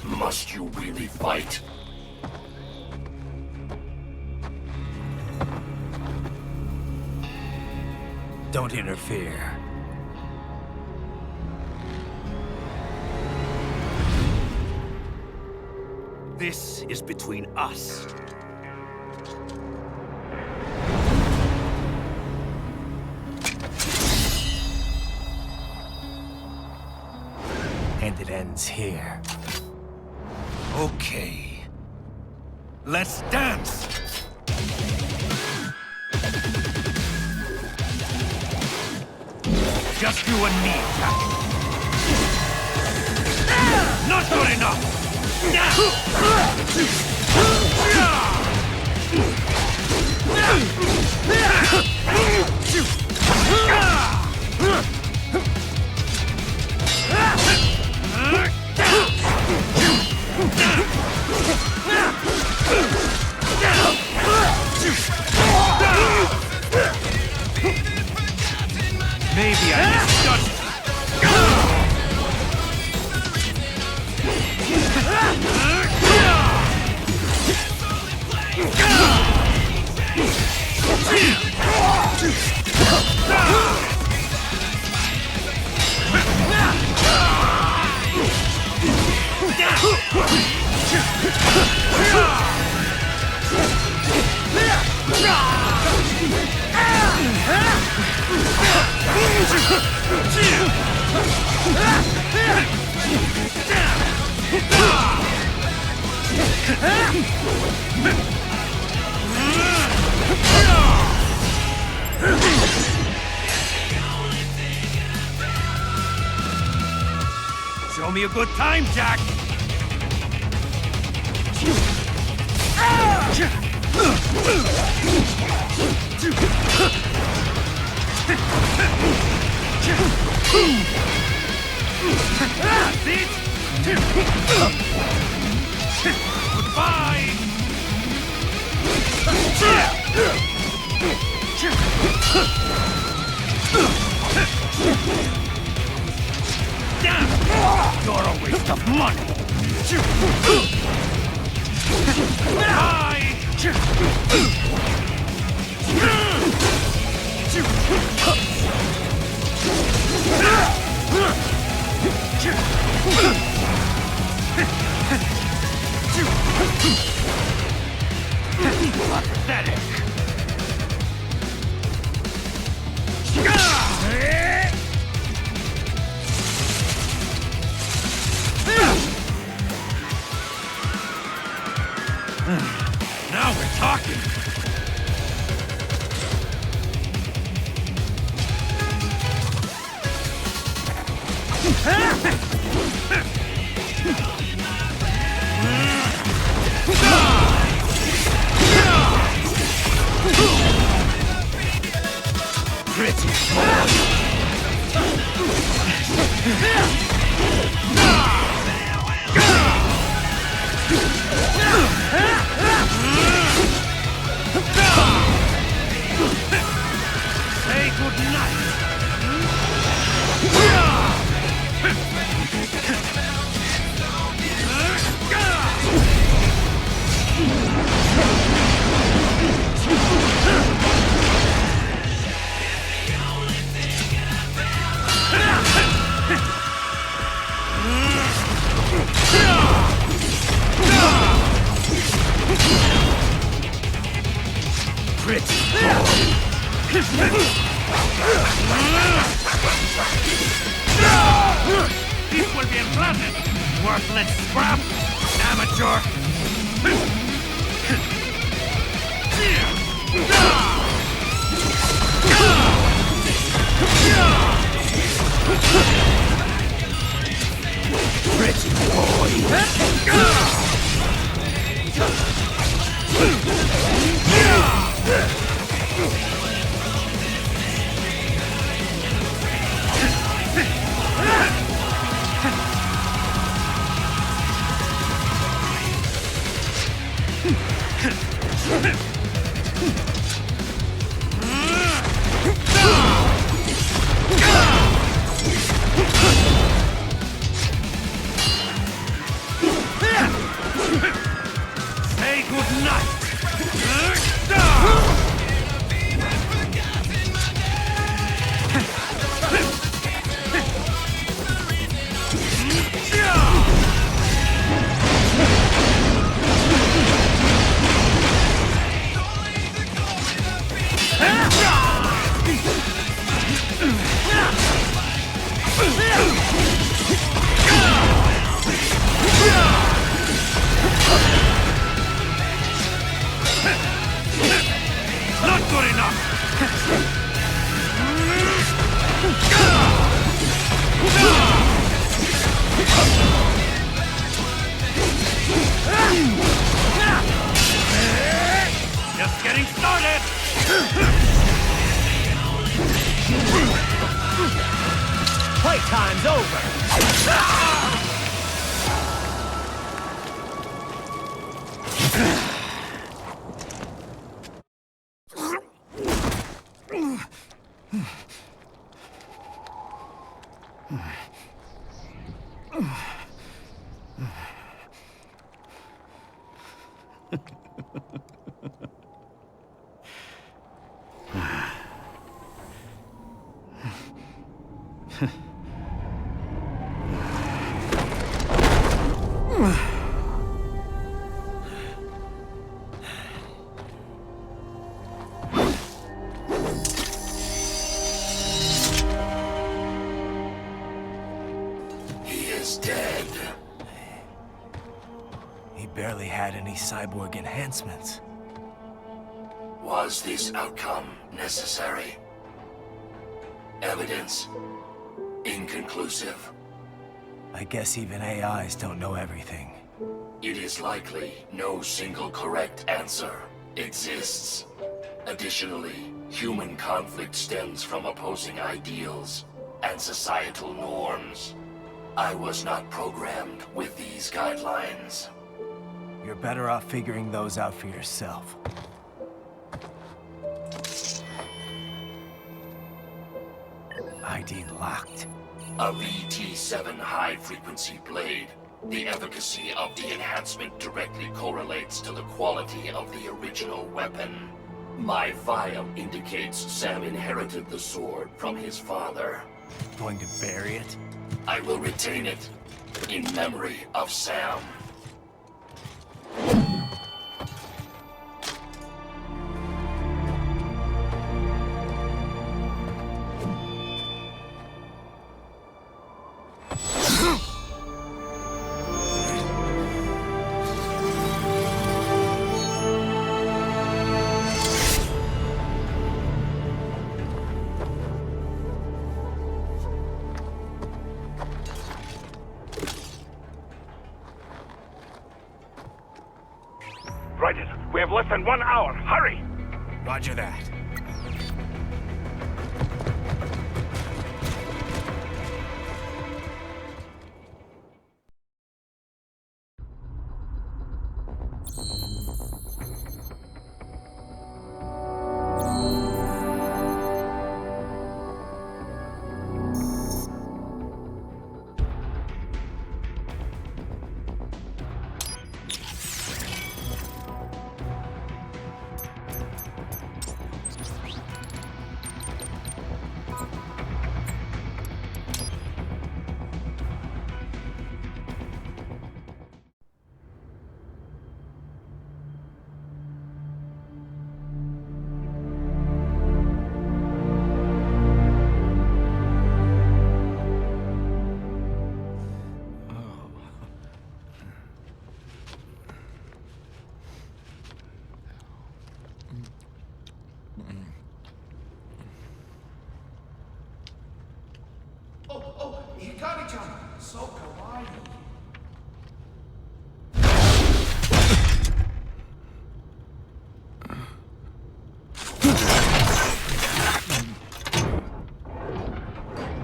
Must you really fight? Don't interfere. This is between us. And it ends here. Okay. Let's dance! Just you and me, Jack. Not good enough! Show me a good time, Jack! That's it! Goodbye! Damn! You're a waste of money! Bye! Pathetic! Now we're talking! Pretty small! Say goodnight! Pretty boy! This will be unpleasant! Worthless scrap! Amateur! Pretty boy! Say goodnight! Not good enough! Just getting started! Playtime's over! barely had any cyborg enhancements. Was this outcome necessary? Evidence inconclusive. I guess even AIs don't know everything. It is likely no single correct answer exists. Additionally, human conflict stems from opposing ideals and societal norms. I was not programmed with these guidelines. You're better off figuring those out for yourself. ID locked. A VT7 high-frequency blade. The efficacy of the enhancement directly correlates to the quality of the original weapon. My file indicates Sam inherited the sword from his father. Going to bury it? I will retain it in memory of Sam. Raiden, we have less than 1 hour. Hurry! Roger that.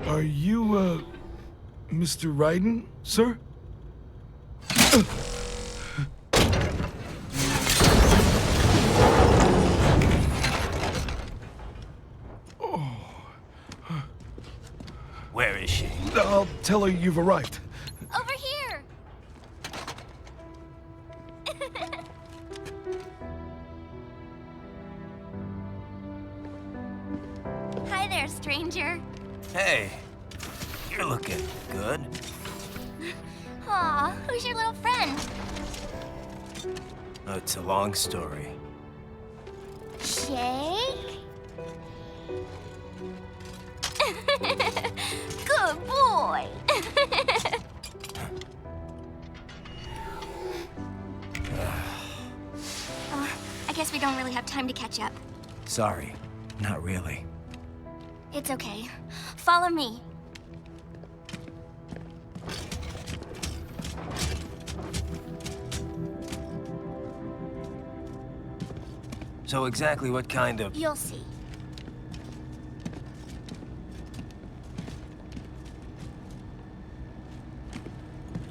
Are you, Mr. Raiden, sir? Where is she? I'll tell her you've arrived. Over here! Hi there, stranger. Hey, you're looking good. Aw, who's your little friend? Oh, it's a long story. Shake? Good boy. I guess we don't really have time to catch up. Sorry, not really. It's okay. Follow me. So exactly what kind of... You'll see.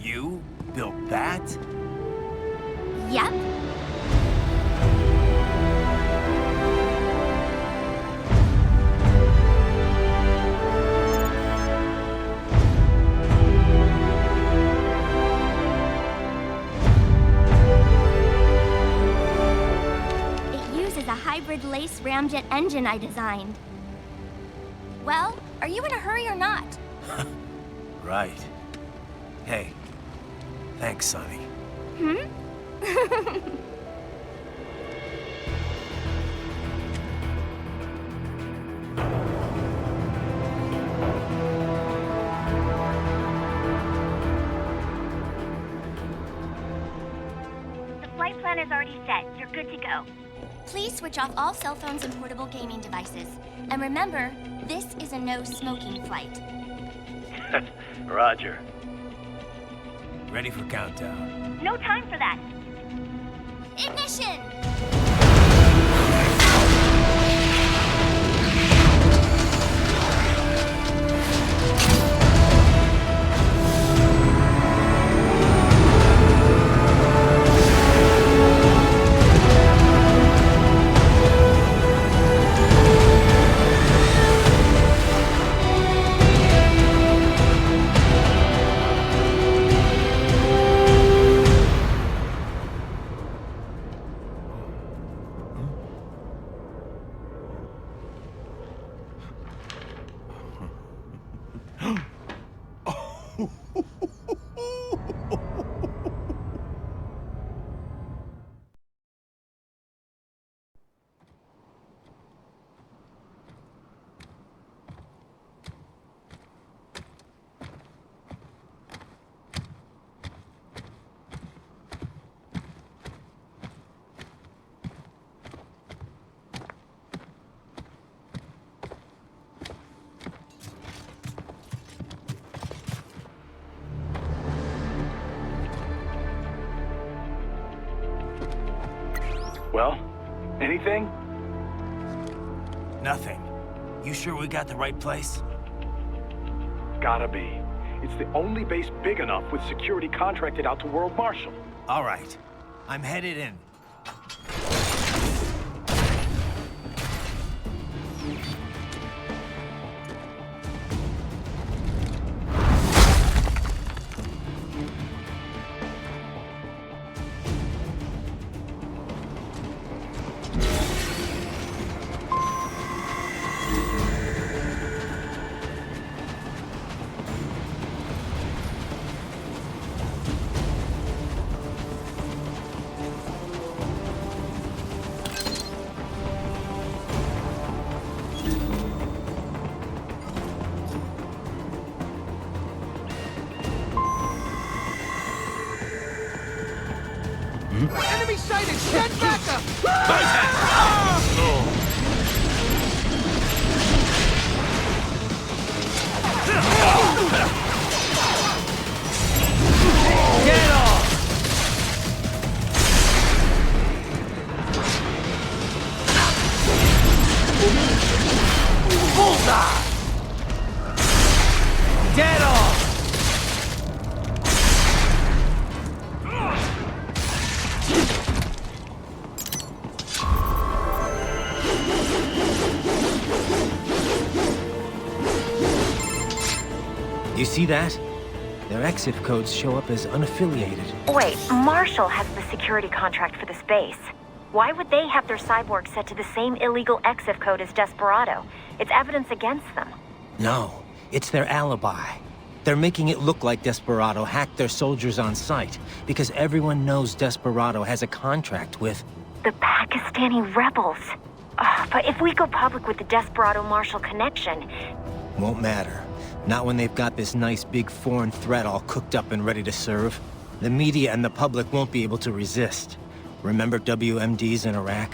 You built that? Yep. A hybrid lace ramjet engine I designed. Well, are you in a hurry or not? Right. Hey, thanks, Sonny. flight plan is already set. You're good to go. Please switch off all cell phones and portable gaming devices. And remember, this is a no-smoking flight. Roger. Ready for countdown. No time for that. Ignition! Well, anything? Nothing. You sure we got the right place? Gotta be. It's the only base big enough with security contracted out to World Marshal. All right. I'm headed in. Enemy sighted! Stand back up! Get off! Bullseye! Get off! You see that? Their exit codes show up as unaffiliated. Wait, Marshall has the security contract for this base. Why would they have their cyborg set to the same illegal exit code as Desperado? It's evidence against them. No, it's their alibi. They're making it look like Desperado hacked their soldiers on sight, because everyone knows Desperado has a contract with... The Pakistani rebels. But if we go public with the Desperado-Marshall connection... Won't matter. Not when they've got this nice big foreign threat all cooked up and ready to serve. The media and the public won't be able to resist. Remember WMDs in Iraq?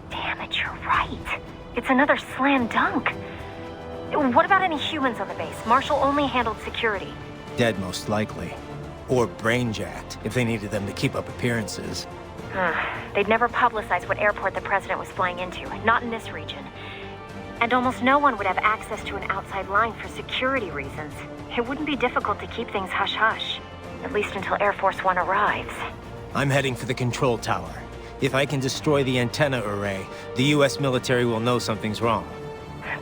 Damn it, you're right. It's another slam dunk. What about any humans on the base? Marshall only handled security. Dead, most likely. Or brain-jacked, if they needed them to keep up appearances. They'd never publicize what airport the president was flying into, not in this region. And almost no one would have access to an outside line for security reasons. It wouldn't be difficult to keep things hush-hush. At least until Air Force One arrives. I'm heading for the control tower. If I can destroy the antenna array, the US military will know something's wrong.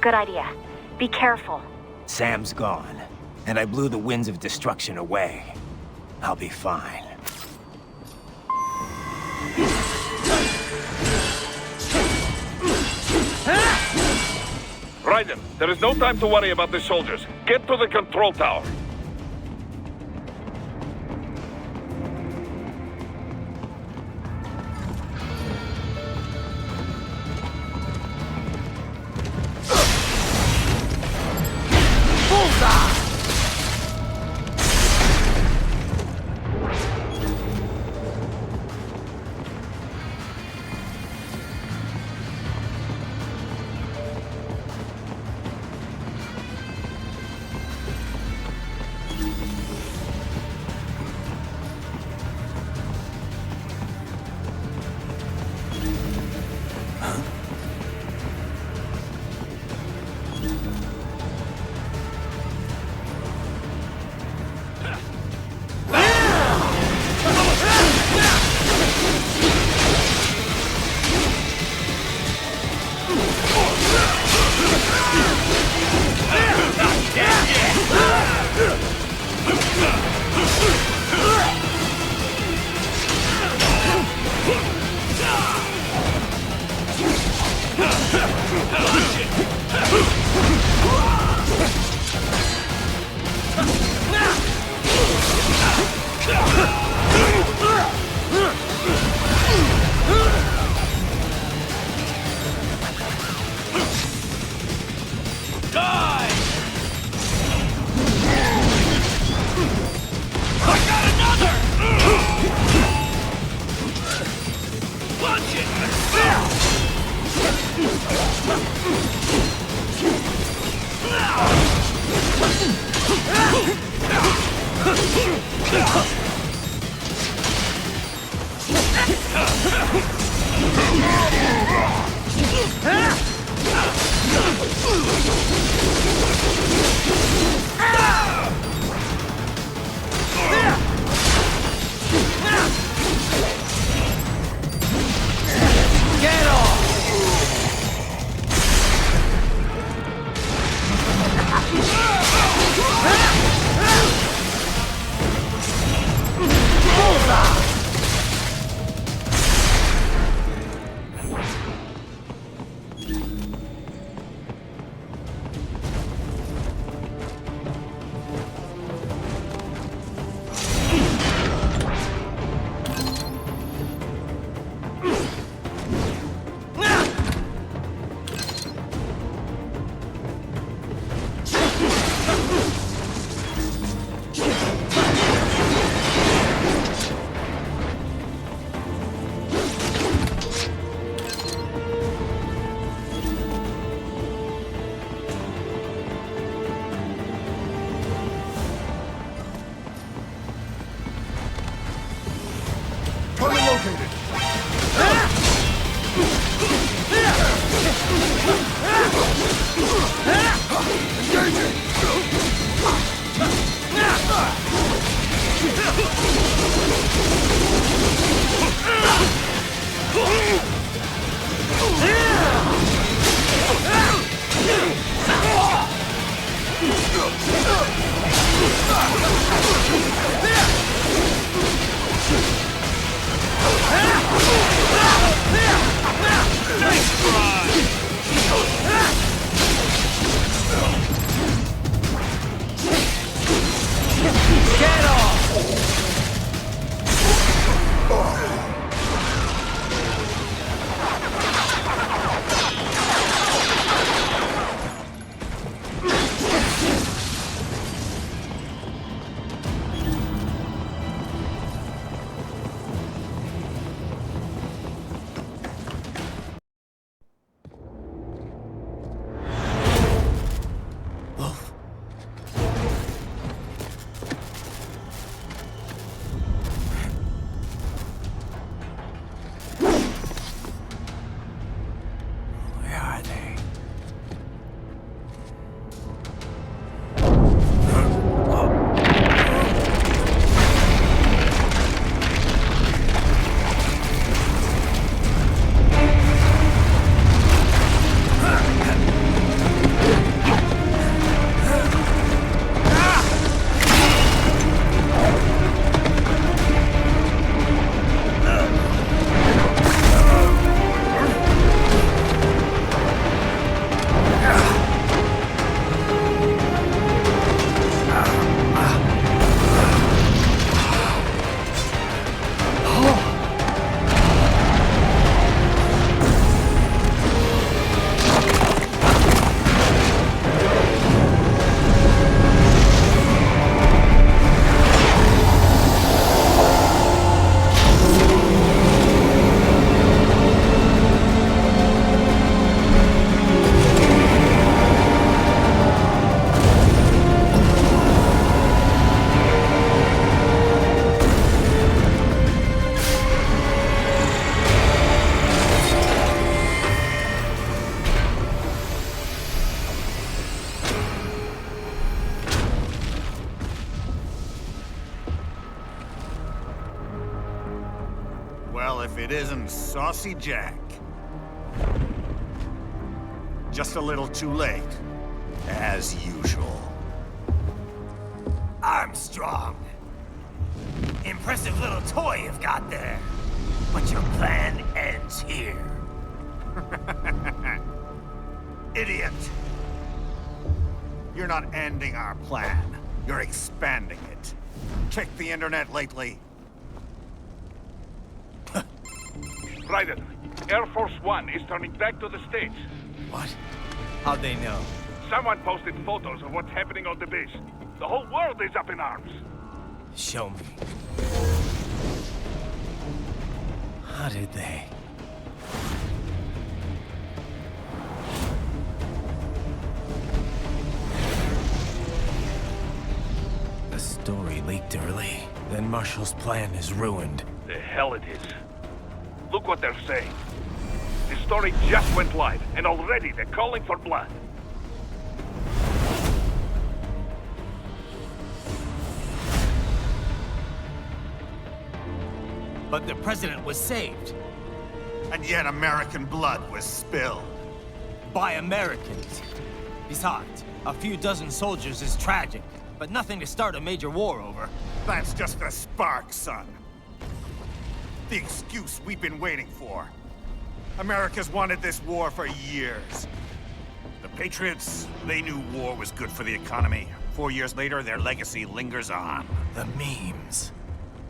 Good idea. Be careful. Sam's gone, and I blew the winds of destruction away. I'll be fine. Raiden, there is no time to worry about the soldiers. Get to the control tower. Get off! Bullseye! Well, if it isn't Saucy Jack. Just a little too late, as usual. Armstrong. Impressive little toy you've got there. But your plan ends here. Idiot! You're not ending our plan. You're expanding it. Check the internet lately? Raiden, Air Force One is turning back to the States. What? How'd they know? Someone posted photos of what's happening on the base. The whole world is up in arms. Show me. How did they? The story leaked early. Then Marshall's plan is ruined. The hell it is. Look what they're saying. The story just went live, and already they're calling for blood. But the president was saved. And yet American blood was spilled. By Americans. Besides, a few dozen soldiers is tragic, but nothing to start a major war over. That's just a spark, son. The excuse we've been waiting for. America's wanted this war for years. The Patriots, they knew war was good for the economy. 4 years later, their legacy lingers on. The memes.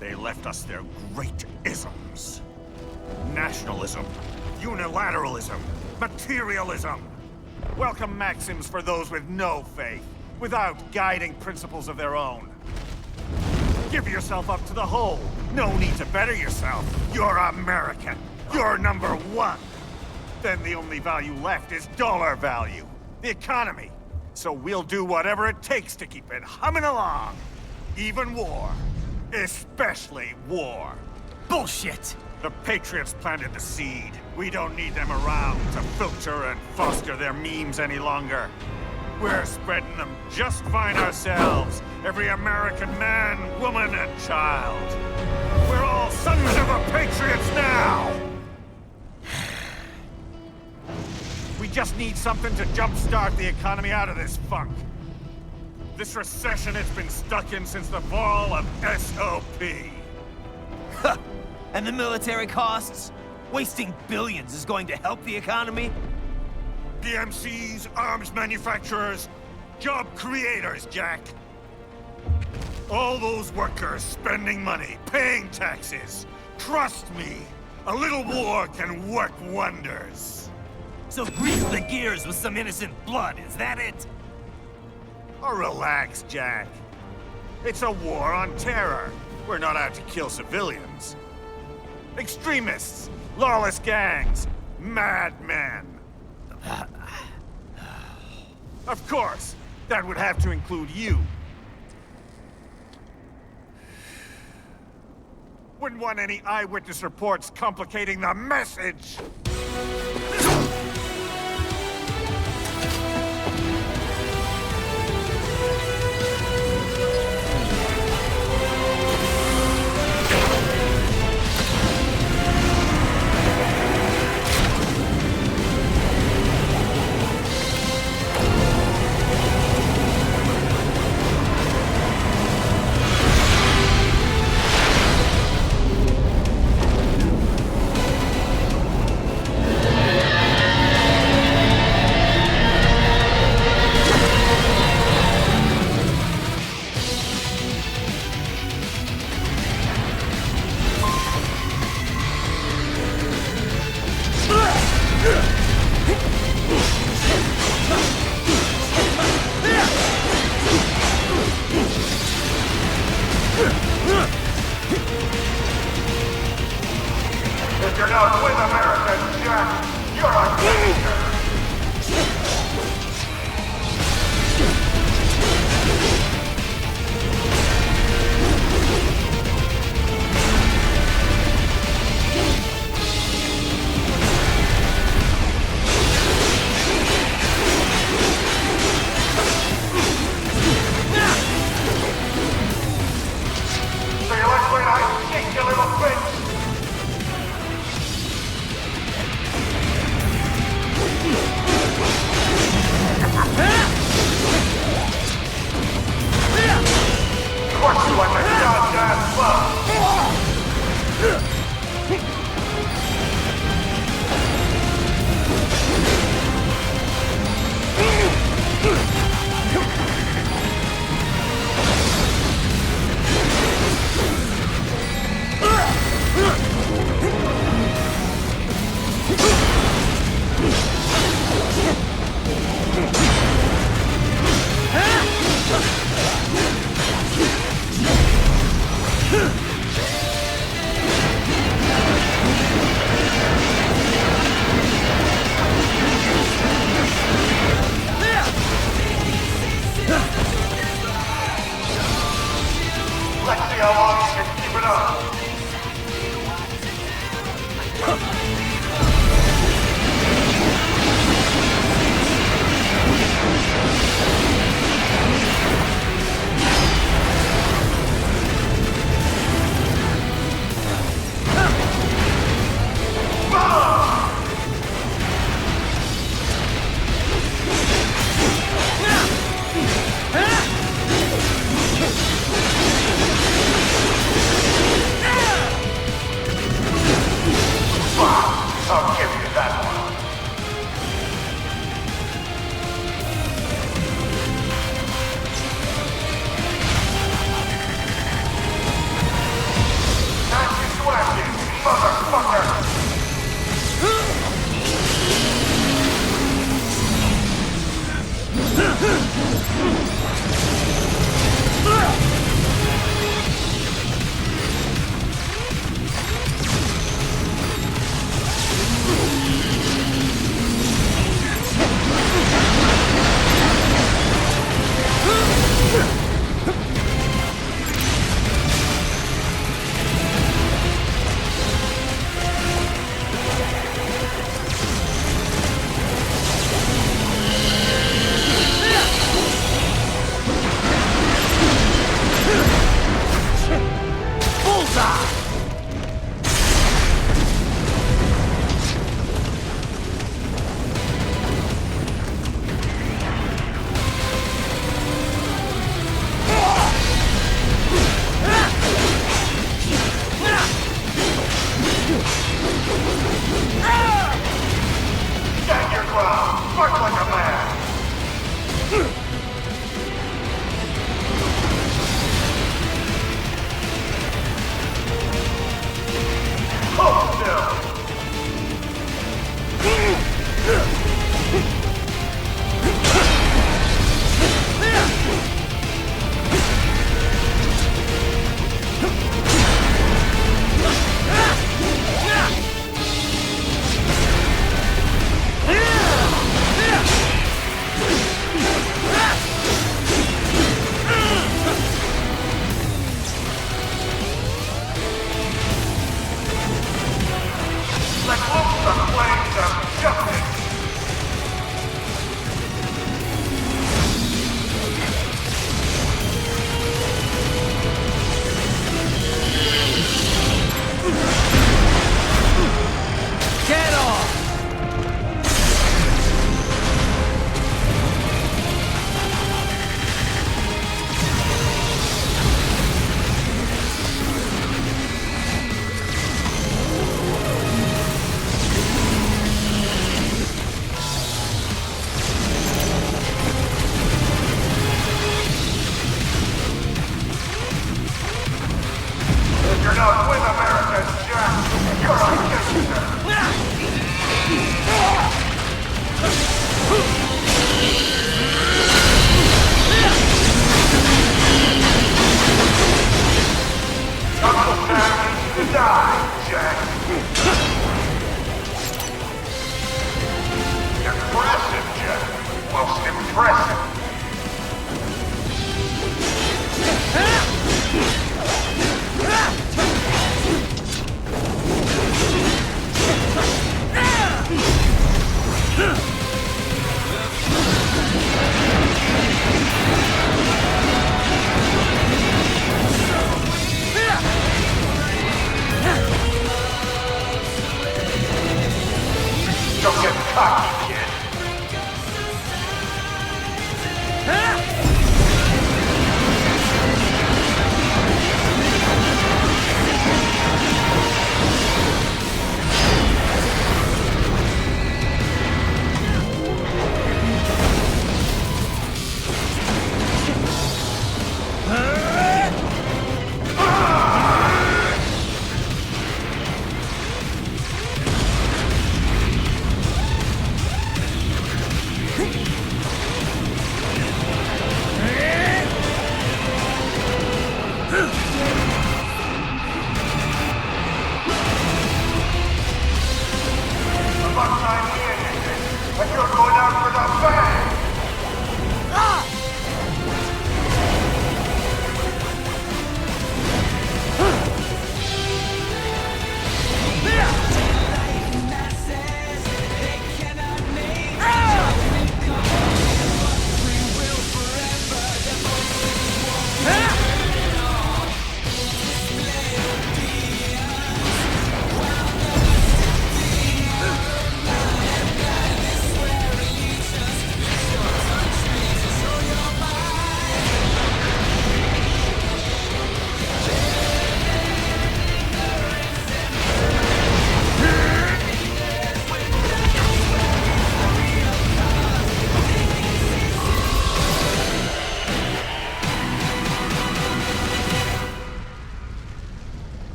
They left us their great isms. Nationalism, unilateralism, materialism. Welcome maxims for those with no faith, without guiding principles of their own. Give yourself up to the whole. No need to better yourself. You're American. You're number one. Then the only value left is dollar value. The economy. So we'll do whatever it takes to keep it humming along. Even war. Especially war. Bullshit! The Patriots planted the seed. We don't need them around to filter and foster their memes any longer. We're spreading them just fine ourselves. Every American man, woman, and child. We're all sons of the Patriots now! We just need something to jumpstart the economy out of this funk. This recession it's been stuck in since the fall of SOP. And the military costs? Wasting billions is going to help the economy? PMCs, arms manufacturers, job creators, Jack. All those workers spending money, paying taxes. Trust me, a little war can work wonders. So grease the gears with some innocent blood, is that it? Oh, relax, Jack. It's a war on terror. We're not out to kill civilians. Extremists, lawless gangs, madmen. Of course, that would have to include you. Wouldn't want any eyewitness reports complicating the message. If you're not with America, Jack, you're a danger! So you like when I kick you little bitch? motherfucker!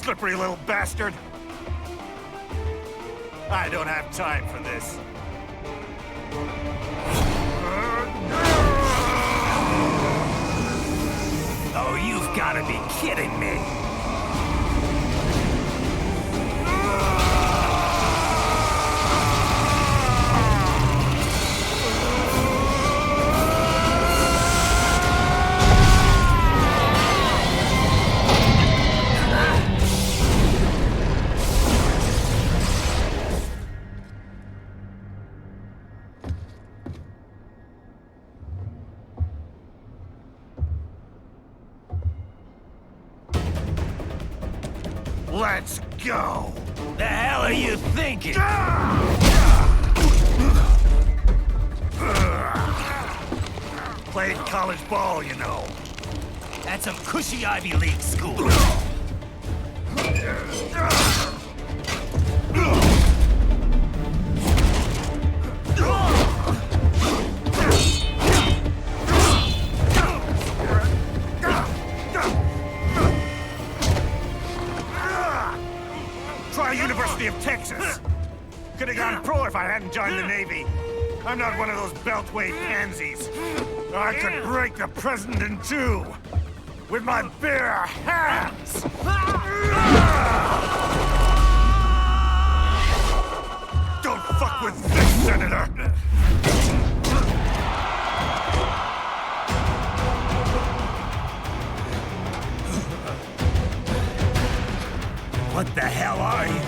slippery little bastard! I don't have time for this. Oh, you've got to be kidding me! Let's go! The hell are you thinking? Played college ball, you know. That's some cushy Ivy League school. Try University of Texas. Could have gone pro if I hadn't joined the Navy. I'm not one of those beltway pansies. I could break the president in two with my bare hands. Don't fuck with this, Senator. What the hell are you?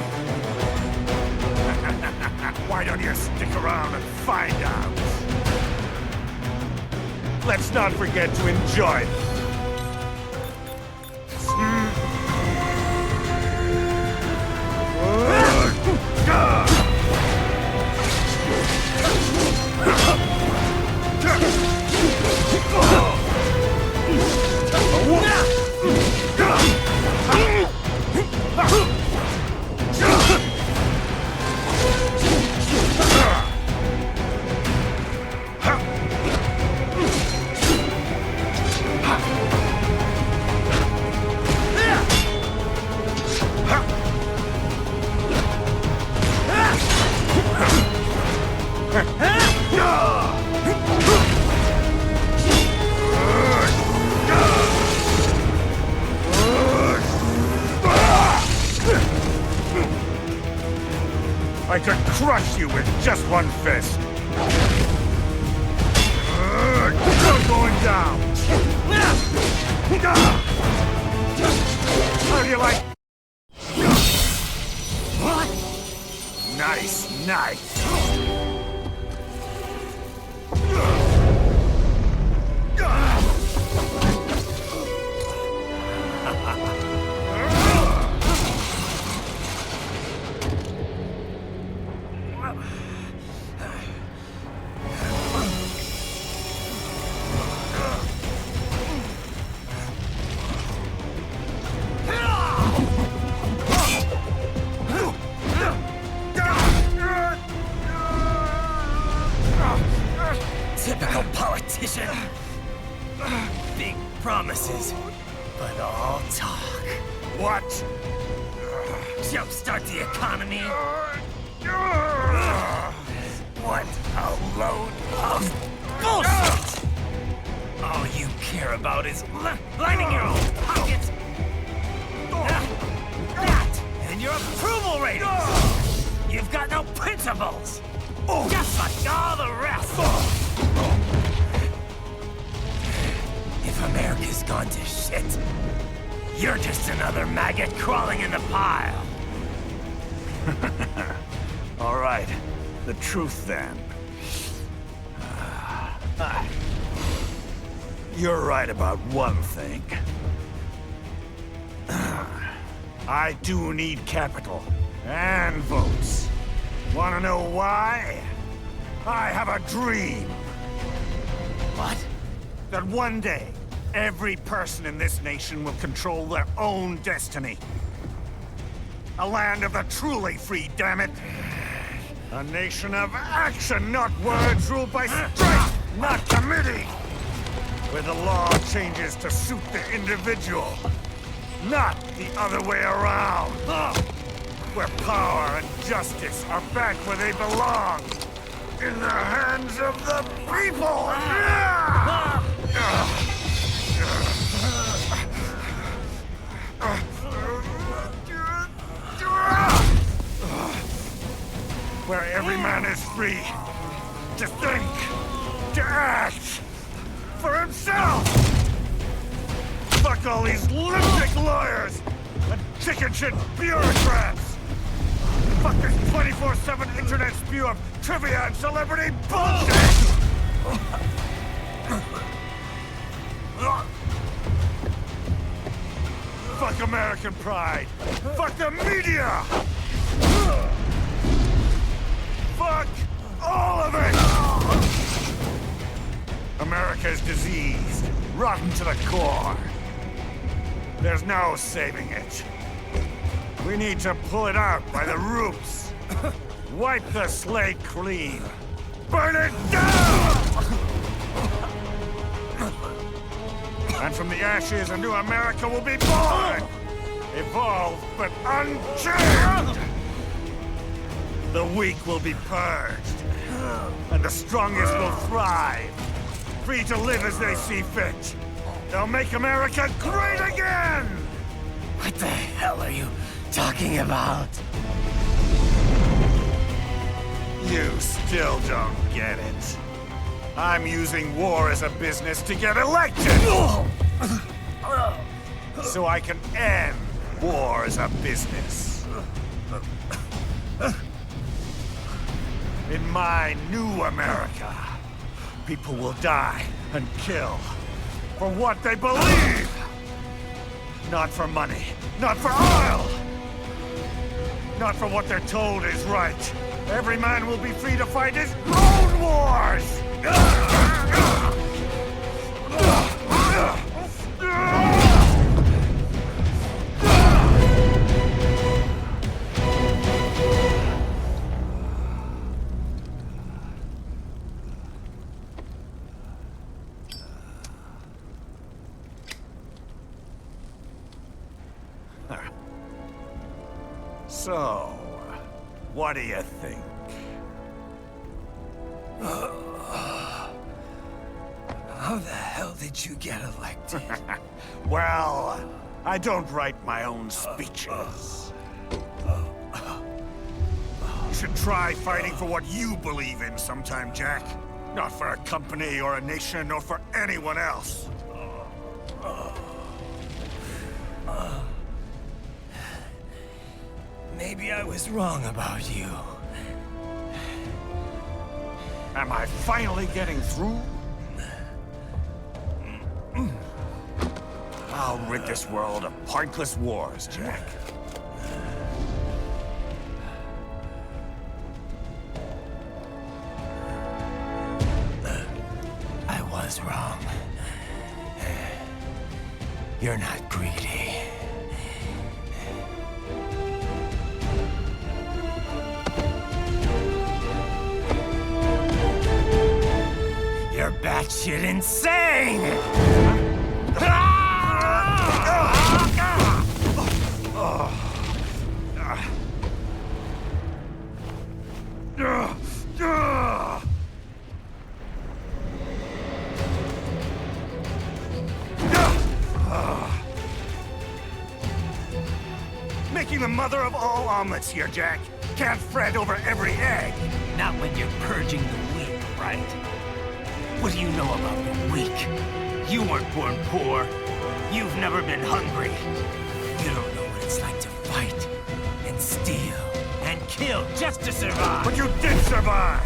Why don't you stick around and find out? Let's not forget to enjoy it. I could crush you with just one fist. You're going down. How do you like? What? Nice, nice. Typical politician. Big promises, but all talk. What? Jumpstart the economy. What a load of bullshit! All you care about is lining your own pockets. That and your approval ratings. You've got no principles. Just like all the rest. If America's gone to shit, you're just another maggot crawling in the pile. All right, the truth then. You're right about one thing. I do need capital and votes. Wanna know why? I have a dream. What? That one day, every person in this nation will control their own destiny. A land of the truly free, damn it. A nation of action, not words, ruled by strength, not committee. Where the law changes to suit the individual, not the other way around. Where power and justice are back where they belong. In the hands of the people! Where every man is free to think, to act for himself! Fuck all these lunatic lawyers and chicken shit bureaucrats! Fuck this 24/7 internet spew of trivia and celebrity bullshit! Fuck American pride! Fuck the media! Fuck all of it! America is diseased, rotten to the core. There's no saving it. We need to pull it out by the roots. Wipe the slate clean. Burn it down! And from the ashes, a new America will be born! Evolved, but unchained! The weak will be purged. And the strongest will thrive. Free to live as they see fit. They'll make America great again! What the hell are you talking about? You still don't get it. I'm using war as a business to get elected! So I can end war as a business. In my new America, people will die and kill for what they believe! Not for money, not for oil! Not for what they're told is right. Every man will be free to fight his own wars! So, what do you think? How the hell did you get elected? Well, I don't write my own speeches. You should try fighting for what you believe in sometime, Jack. Not for a company or a nation or for anyone else. Maybe I was wrong about you. Am I finally getting through? I'll rid this world of pointless wars, Jack. I was wrong. You're not greedy. You're batshit insane! Making the mother of all omelets here, Jack. Can't fret over every egg. Not when you're purging the weak, right? What do you know about the weak? You weren't born poor. You've never been hungry. You don't know what it's like to fight and steal and kill just to survive. But you did survive!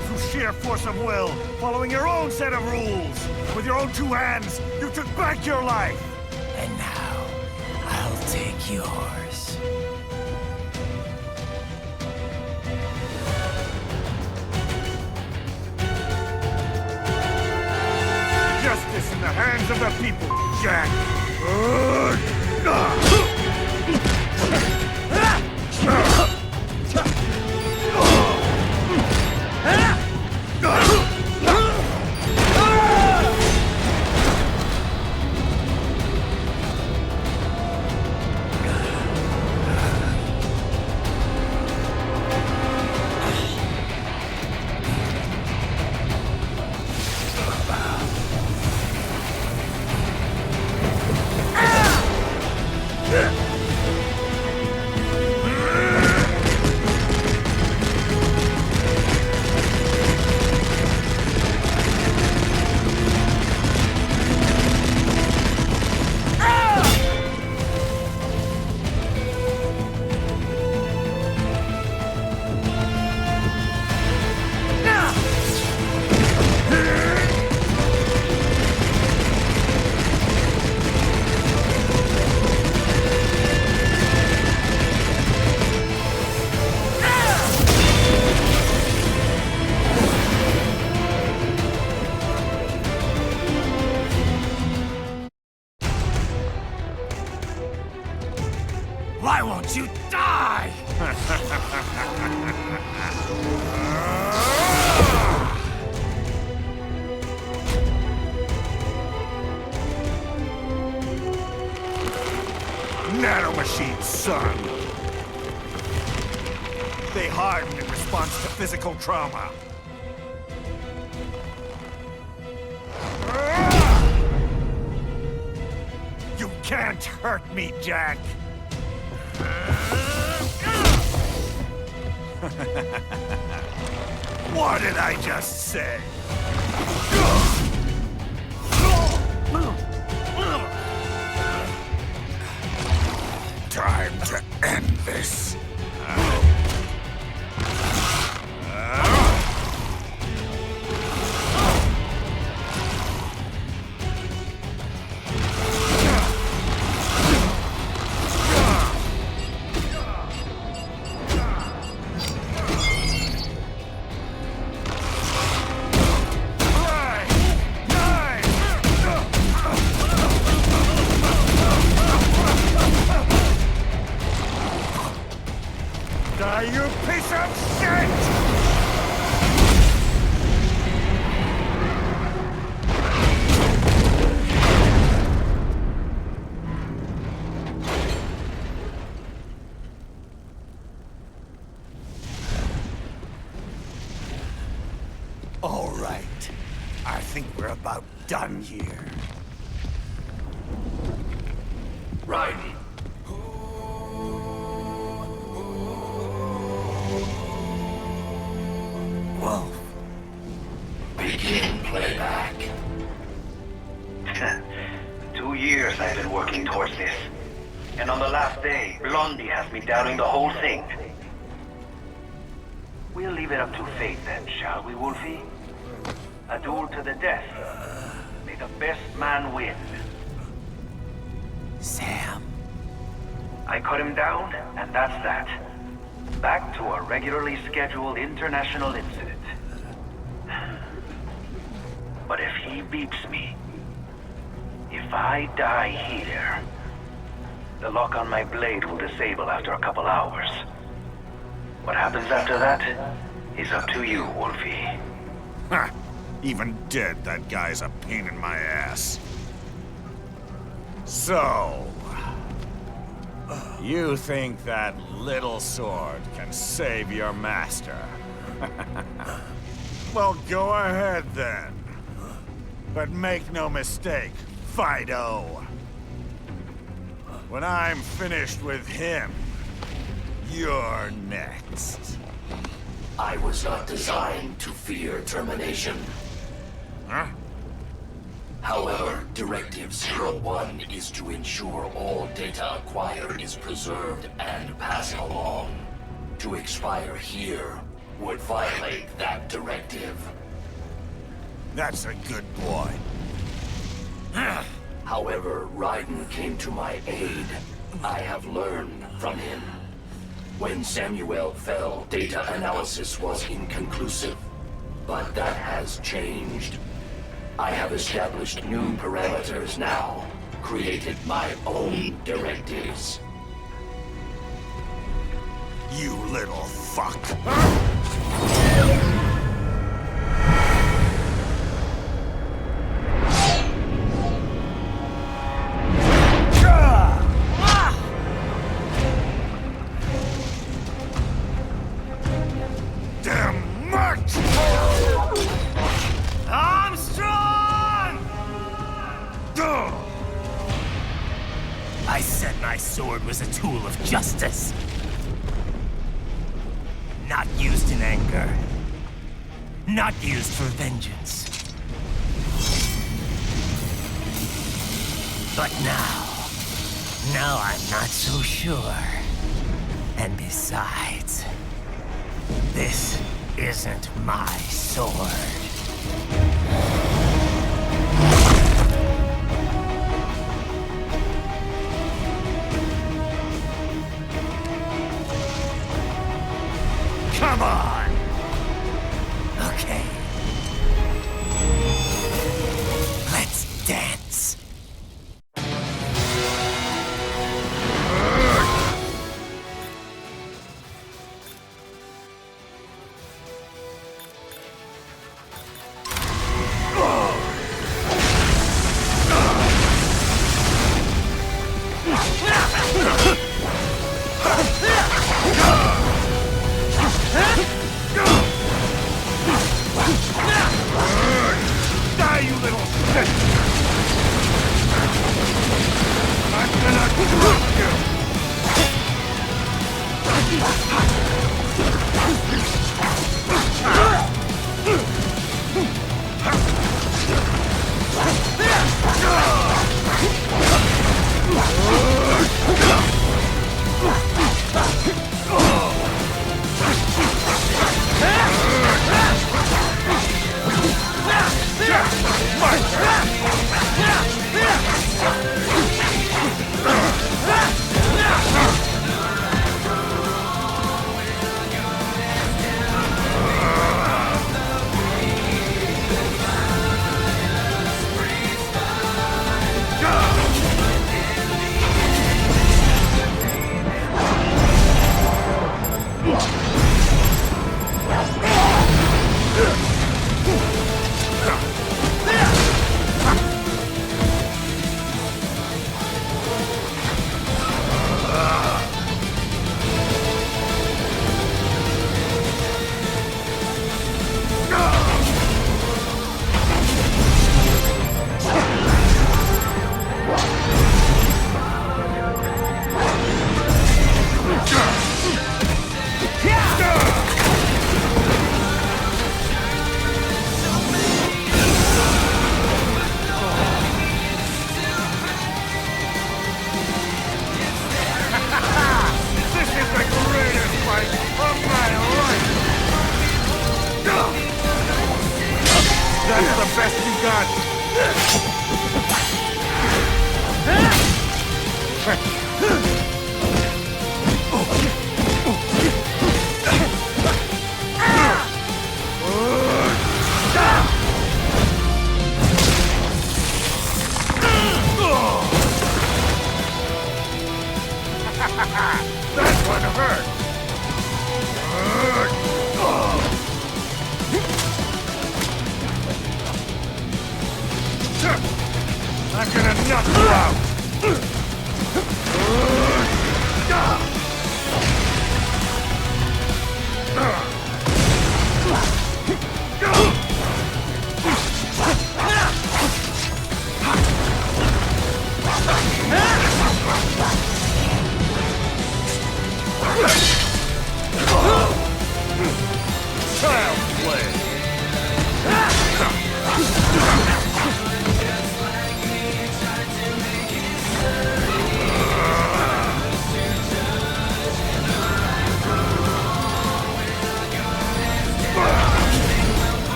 Through sheer force of will, following your own set of rules. With your own two hands, you took back your life. And now, I'll take yours. Justice in the hands of the people, Jack. Won't you die? Nanomachines, son! They harden in response to physical trauma. You can't hurt me, Jack! What did I just say? Time to end this. You piece of shit! All right. I think we're about done here. Raiden. Whoa. Begin playback. 2 years I've been working towards this. And on the last day, Blondie has me doubting the whole thing. We'll leave it up to fate then, shall we, Wolfie? A duel to the death. May the best man win. Sam. I cut him down, and that's that. Back to a regularly scheduled international incident. But if he beeps me, if I die here, the lock on my blade will disable after a couple hours. What happens after that is up to you, Wolfie. Ha! Even dead, that guy's a pain in my ass. So... you think that little sword can save your master? Well, go ahead then. But make no mistake, Fido. When I'm finished with him, you're next. I was not designed to fear termination. Huh? However, Directive 01 is to ensure all data acquired is preserved and passed along. To expire here would violate that directive. That's a good boy. However, Raiden came to my aid. I have learned from him. When Samuel fell, data analysis was inconclusive. But that has changed. I have established new parameters now, created my own directives. You little fuck. Damn much! I said my sword was a tool of justice. Not used in anger. Not used for vengeance. But now I'm not so sure. And besides, this isn't my sword. Come on! Okay. Let's dance.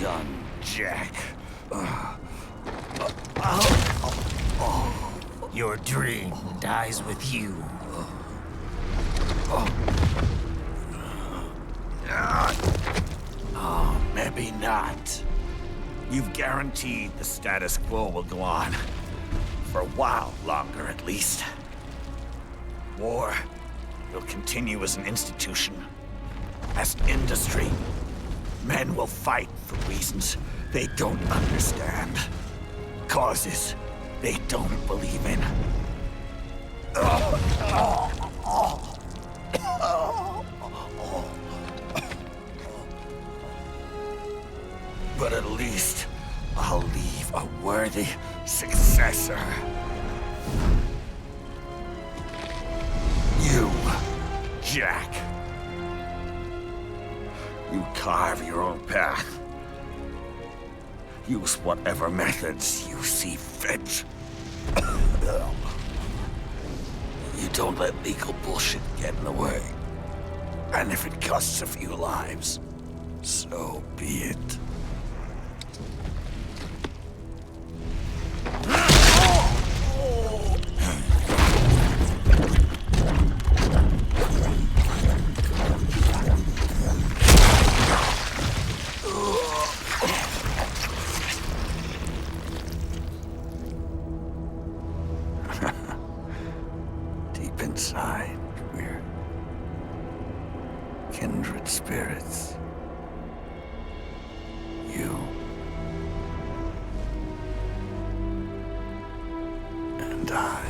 done, Jack. Your dream dies with you. Oh, maybe not. You've guaranteed the status quo will go on. For a while longer, at least. War will continue as an institution, as an industry. Men will fight for reasons they don't understand. Causes they don't believe in. But at least I'll leave a worthy successor. You, Jack. You carve your own path. Use whatever methods you see fit. You don't let legal bullshit get in the way. And if it costs a few lives, so be it. Deep inside, we're kindred spirits. You and I.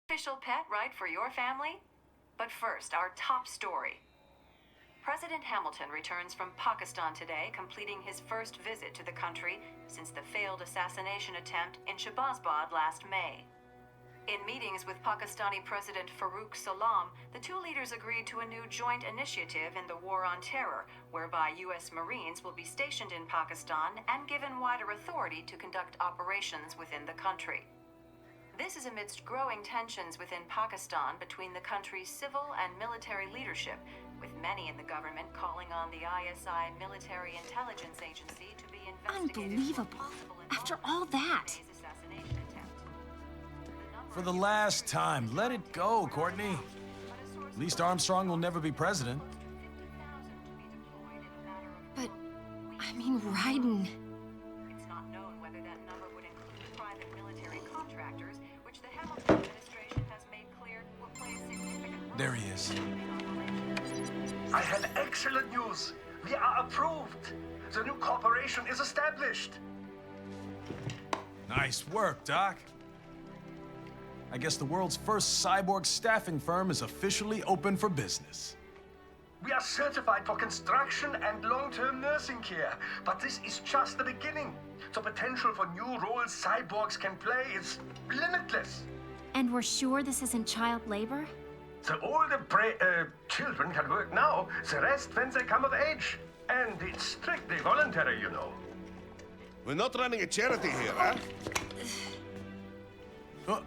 Official pet right for your family? But first, our top story. President Hamilton returns from Pakistan today, completing his first visit to the country since the failed assassination attempt in Shahbazbad last May. In meetings with Pakistani President Farooq Salam, the two leaders agreed to a new joint initiative in the war on terror, whereby U.S. Marines will be stationed in Pakistan and given wider authority to conduct operations within the country. This is amidst growing tensions within Pakistan between the country's civil and military leadership, with many in the government calling on the ISI military intelligence agency to be investigated. Unbelievable. After all that. For the last time, let it go, Courtney. At least Armstrong will never be president. But, I mean, Raiden. It's not known whether that number would include private military contractors, which the Hamilton administration has made clear will play a significant role. There he is. I have excellent news. We are approved. The new corporation is established. Nice work, Doc. I guess the world's first cyborg staffing firm is officially open for business. We are certified for construction and long-term nursing care, but this is just the beginning. The potential for new roles cyborgs can play is limitless. And we're sure this isn't child labor? The older children can work now, the rest when they come of age. And it's strictly voluntary, you know. We're not running a charity here, huh?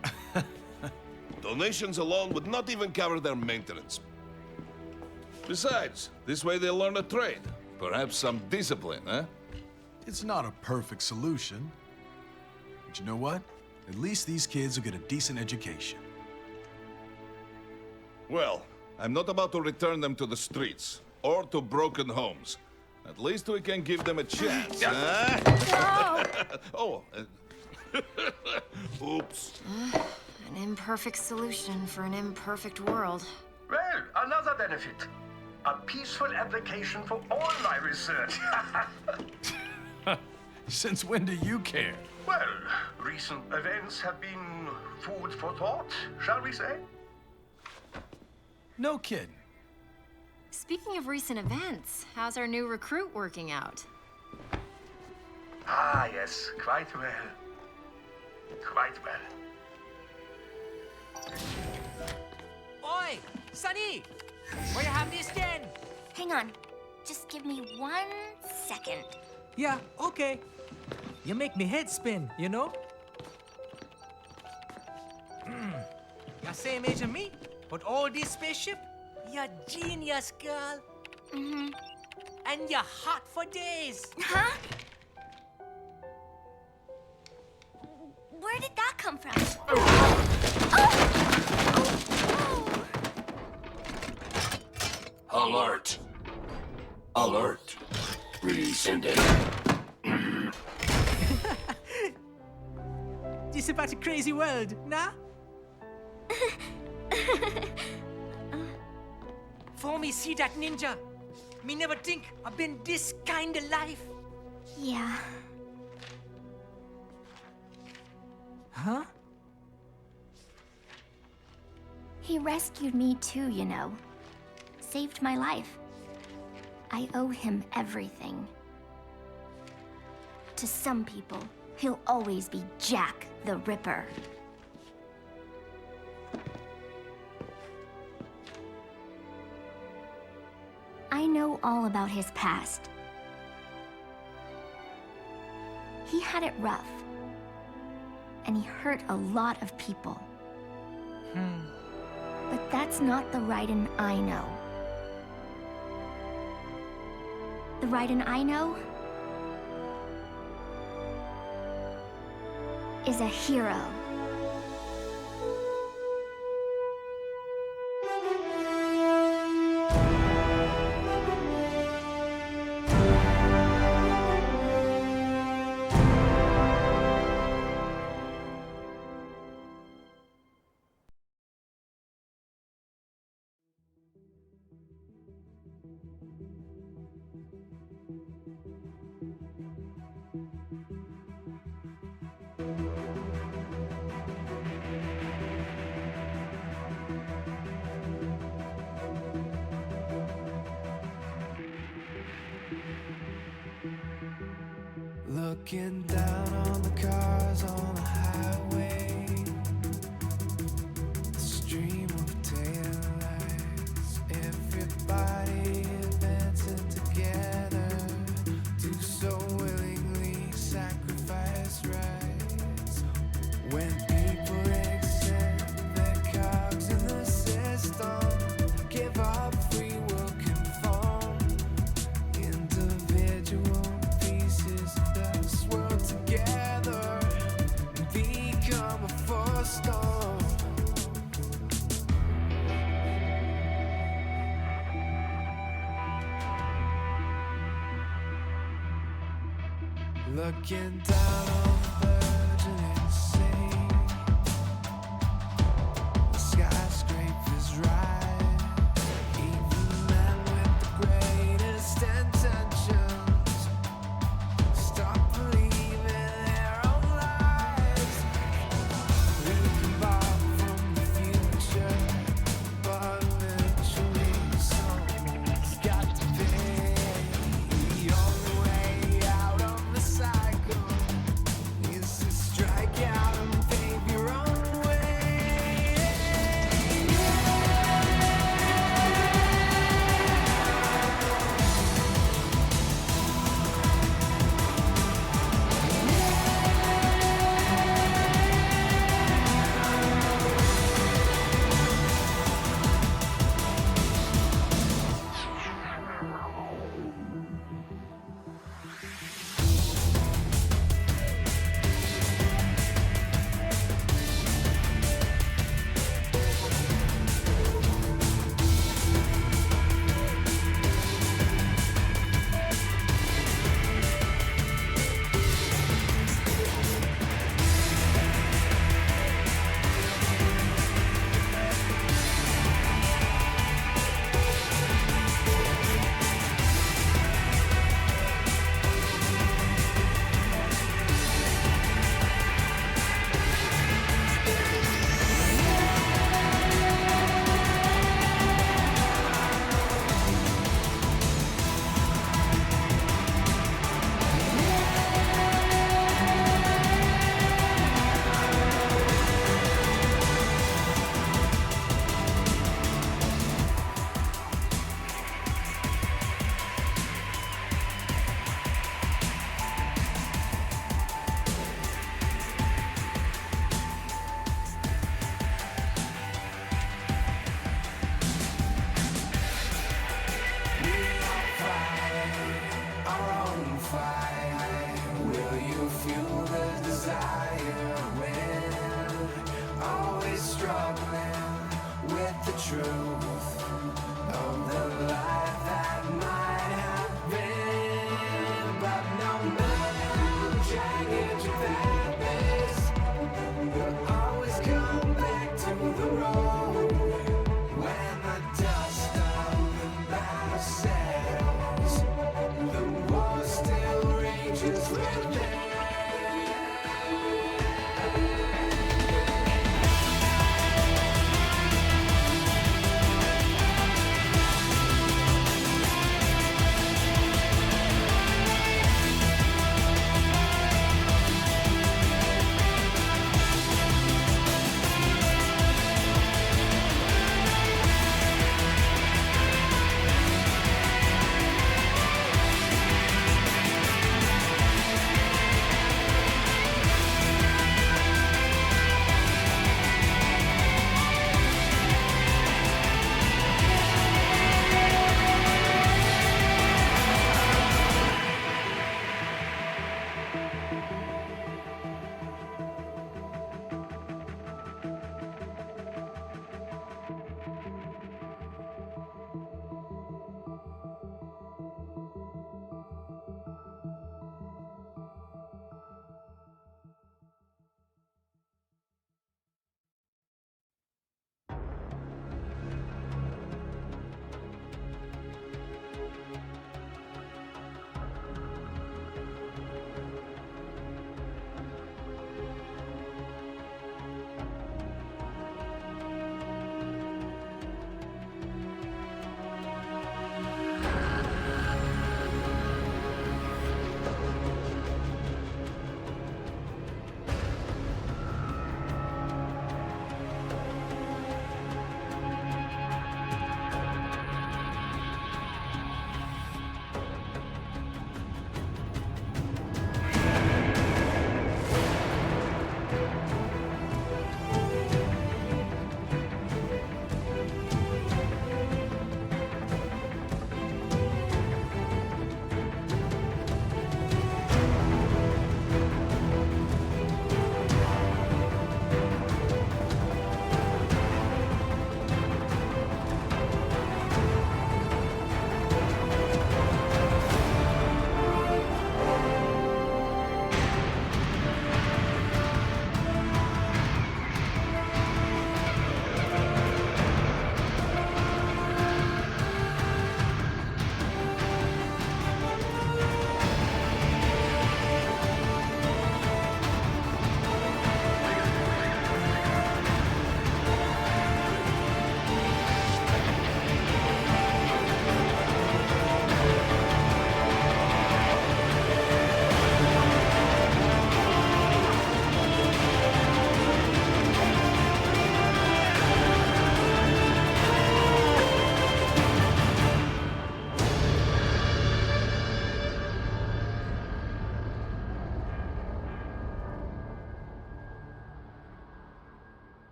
Donations alone would not even cover their maintenance. Besides, this way they'll learn a trade. Perhaps some discipline, huh? It's not a perfect solution. But you know what? At least these kids will get a decent education. Well, I'm not about to return them to the streets or to broken homes. At least we can give them a chance, huh? Oh, oops. An imperfect solution for an imperfect world. Well, another benefit. A peaceful application for all my research. Since when do you care? Well, recent events have been food for thought, shall we say? No kidding. Speaking of recent events, how's our new recruit working out? Ah, yes, quite well. Quite well. Oi! Sunny! Where you have this then? Hang on. Just give me 1 second. Yeah, okay. You make me head spin, you know? You same age as me, but all this spaceship? You're genius, girl. Mm-hmm. And you're hot for days. Huh? Where did that come from? Alert! Alert! Rescinding. This is about a crazy world, nah? For me see that ninja, me never think I've been this kind of life. Yeah. Huh? He rescued me too, you know. Saved my life. I owe him everything. To some people, he'll always be Jack the Ripper. I know all about his past. He had it rough. And he hurt a lot of people. But that's not the Raiden I know. The Raiden I know is a hero. Looking down on the cars on the highway, the stream of taillights, everybody advancing together, do so willingly sacrifice rights. When people accept their cogs in the system, give up free will conform, individual pieces swirl together and become a force storm. Looking down on the virgin insane, the skyscrapers rise, even men with the greatest intentions stop believing their own lies. We can borrow from the future, but eventually someone's got to pay. The only way out of the cycle is to strike out and pave your own way.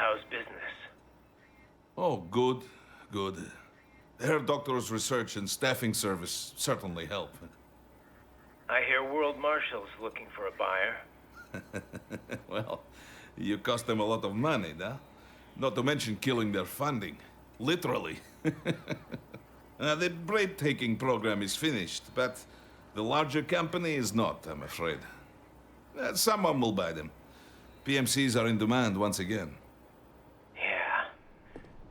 how's business? Oh, good, good. Herr Doctor's research and staffing service certainly help. I hear World Marshal's looking for a buyer. Well, you cost them a lot of money, huh? Not to mention killing their funding. Literally. The break-taking program is finished, but the larger company is not, I'm afraid. Someone will buy them. PMCs are in demand once again. Yeah.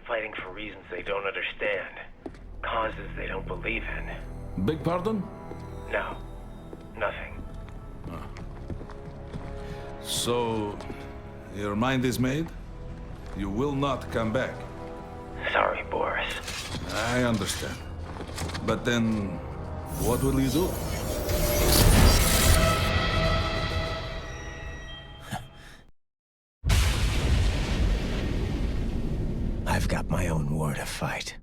Fighting for reasons they don't understand. Causes they don't believe in. Beg pardon? No. Nothing. So, your mind is made? You will not come back. Sorry, Boris. I understand. But then, what will you do? I've got my own war to fight.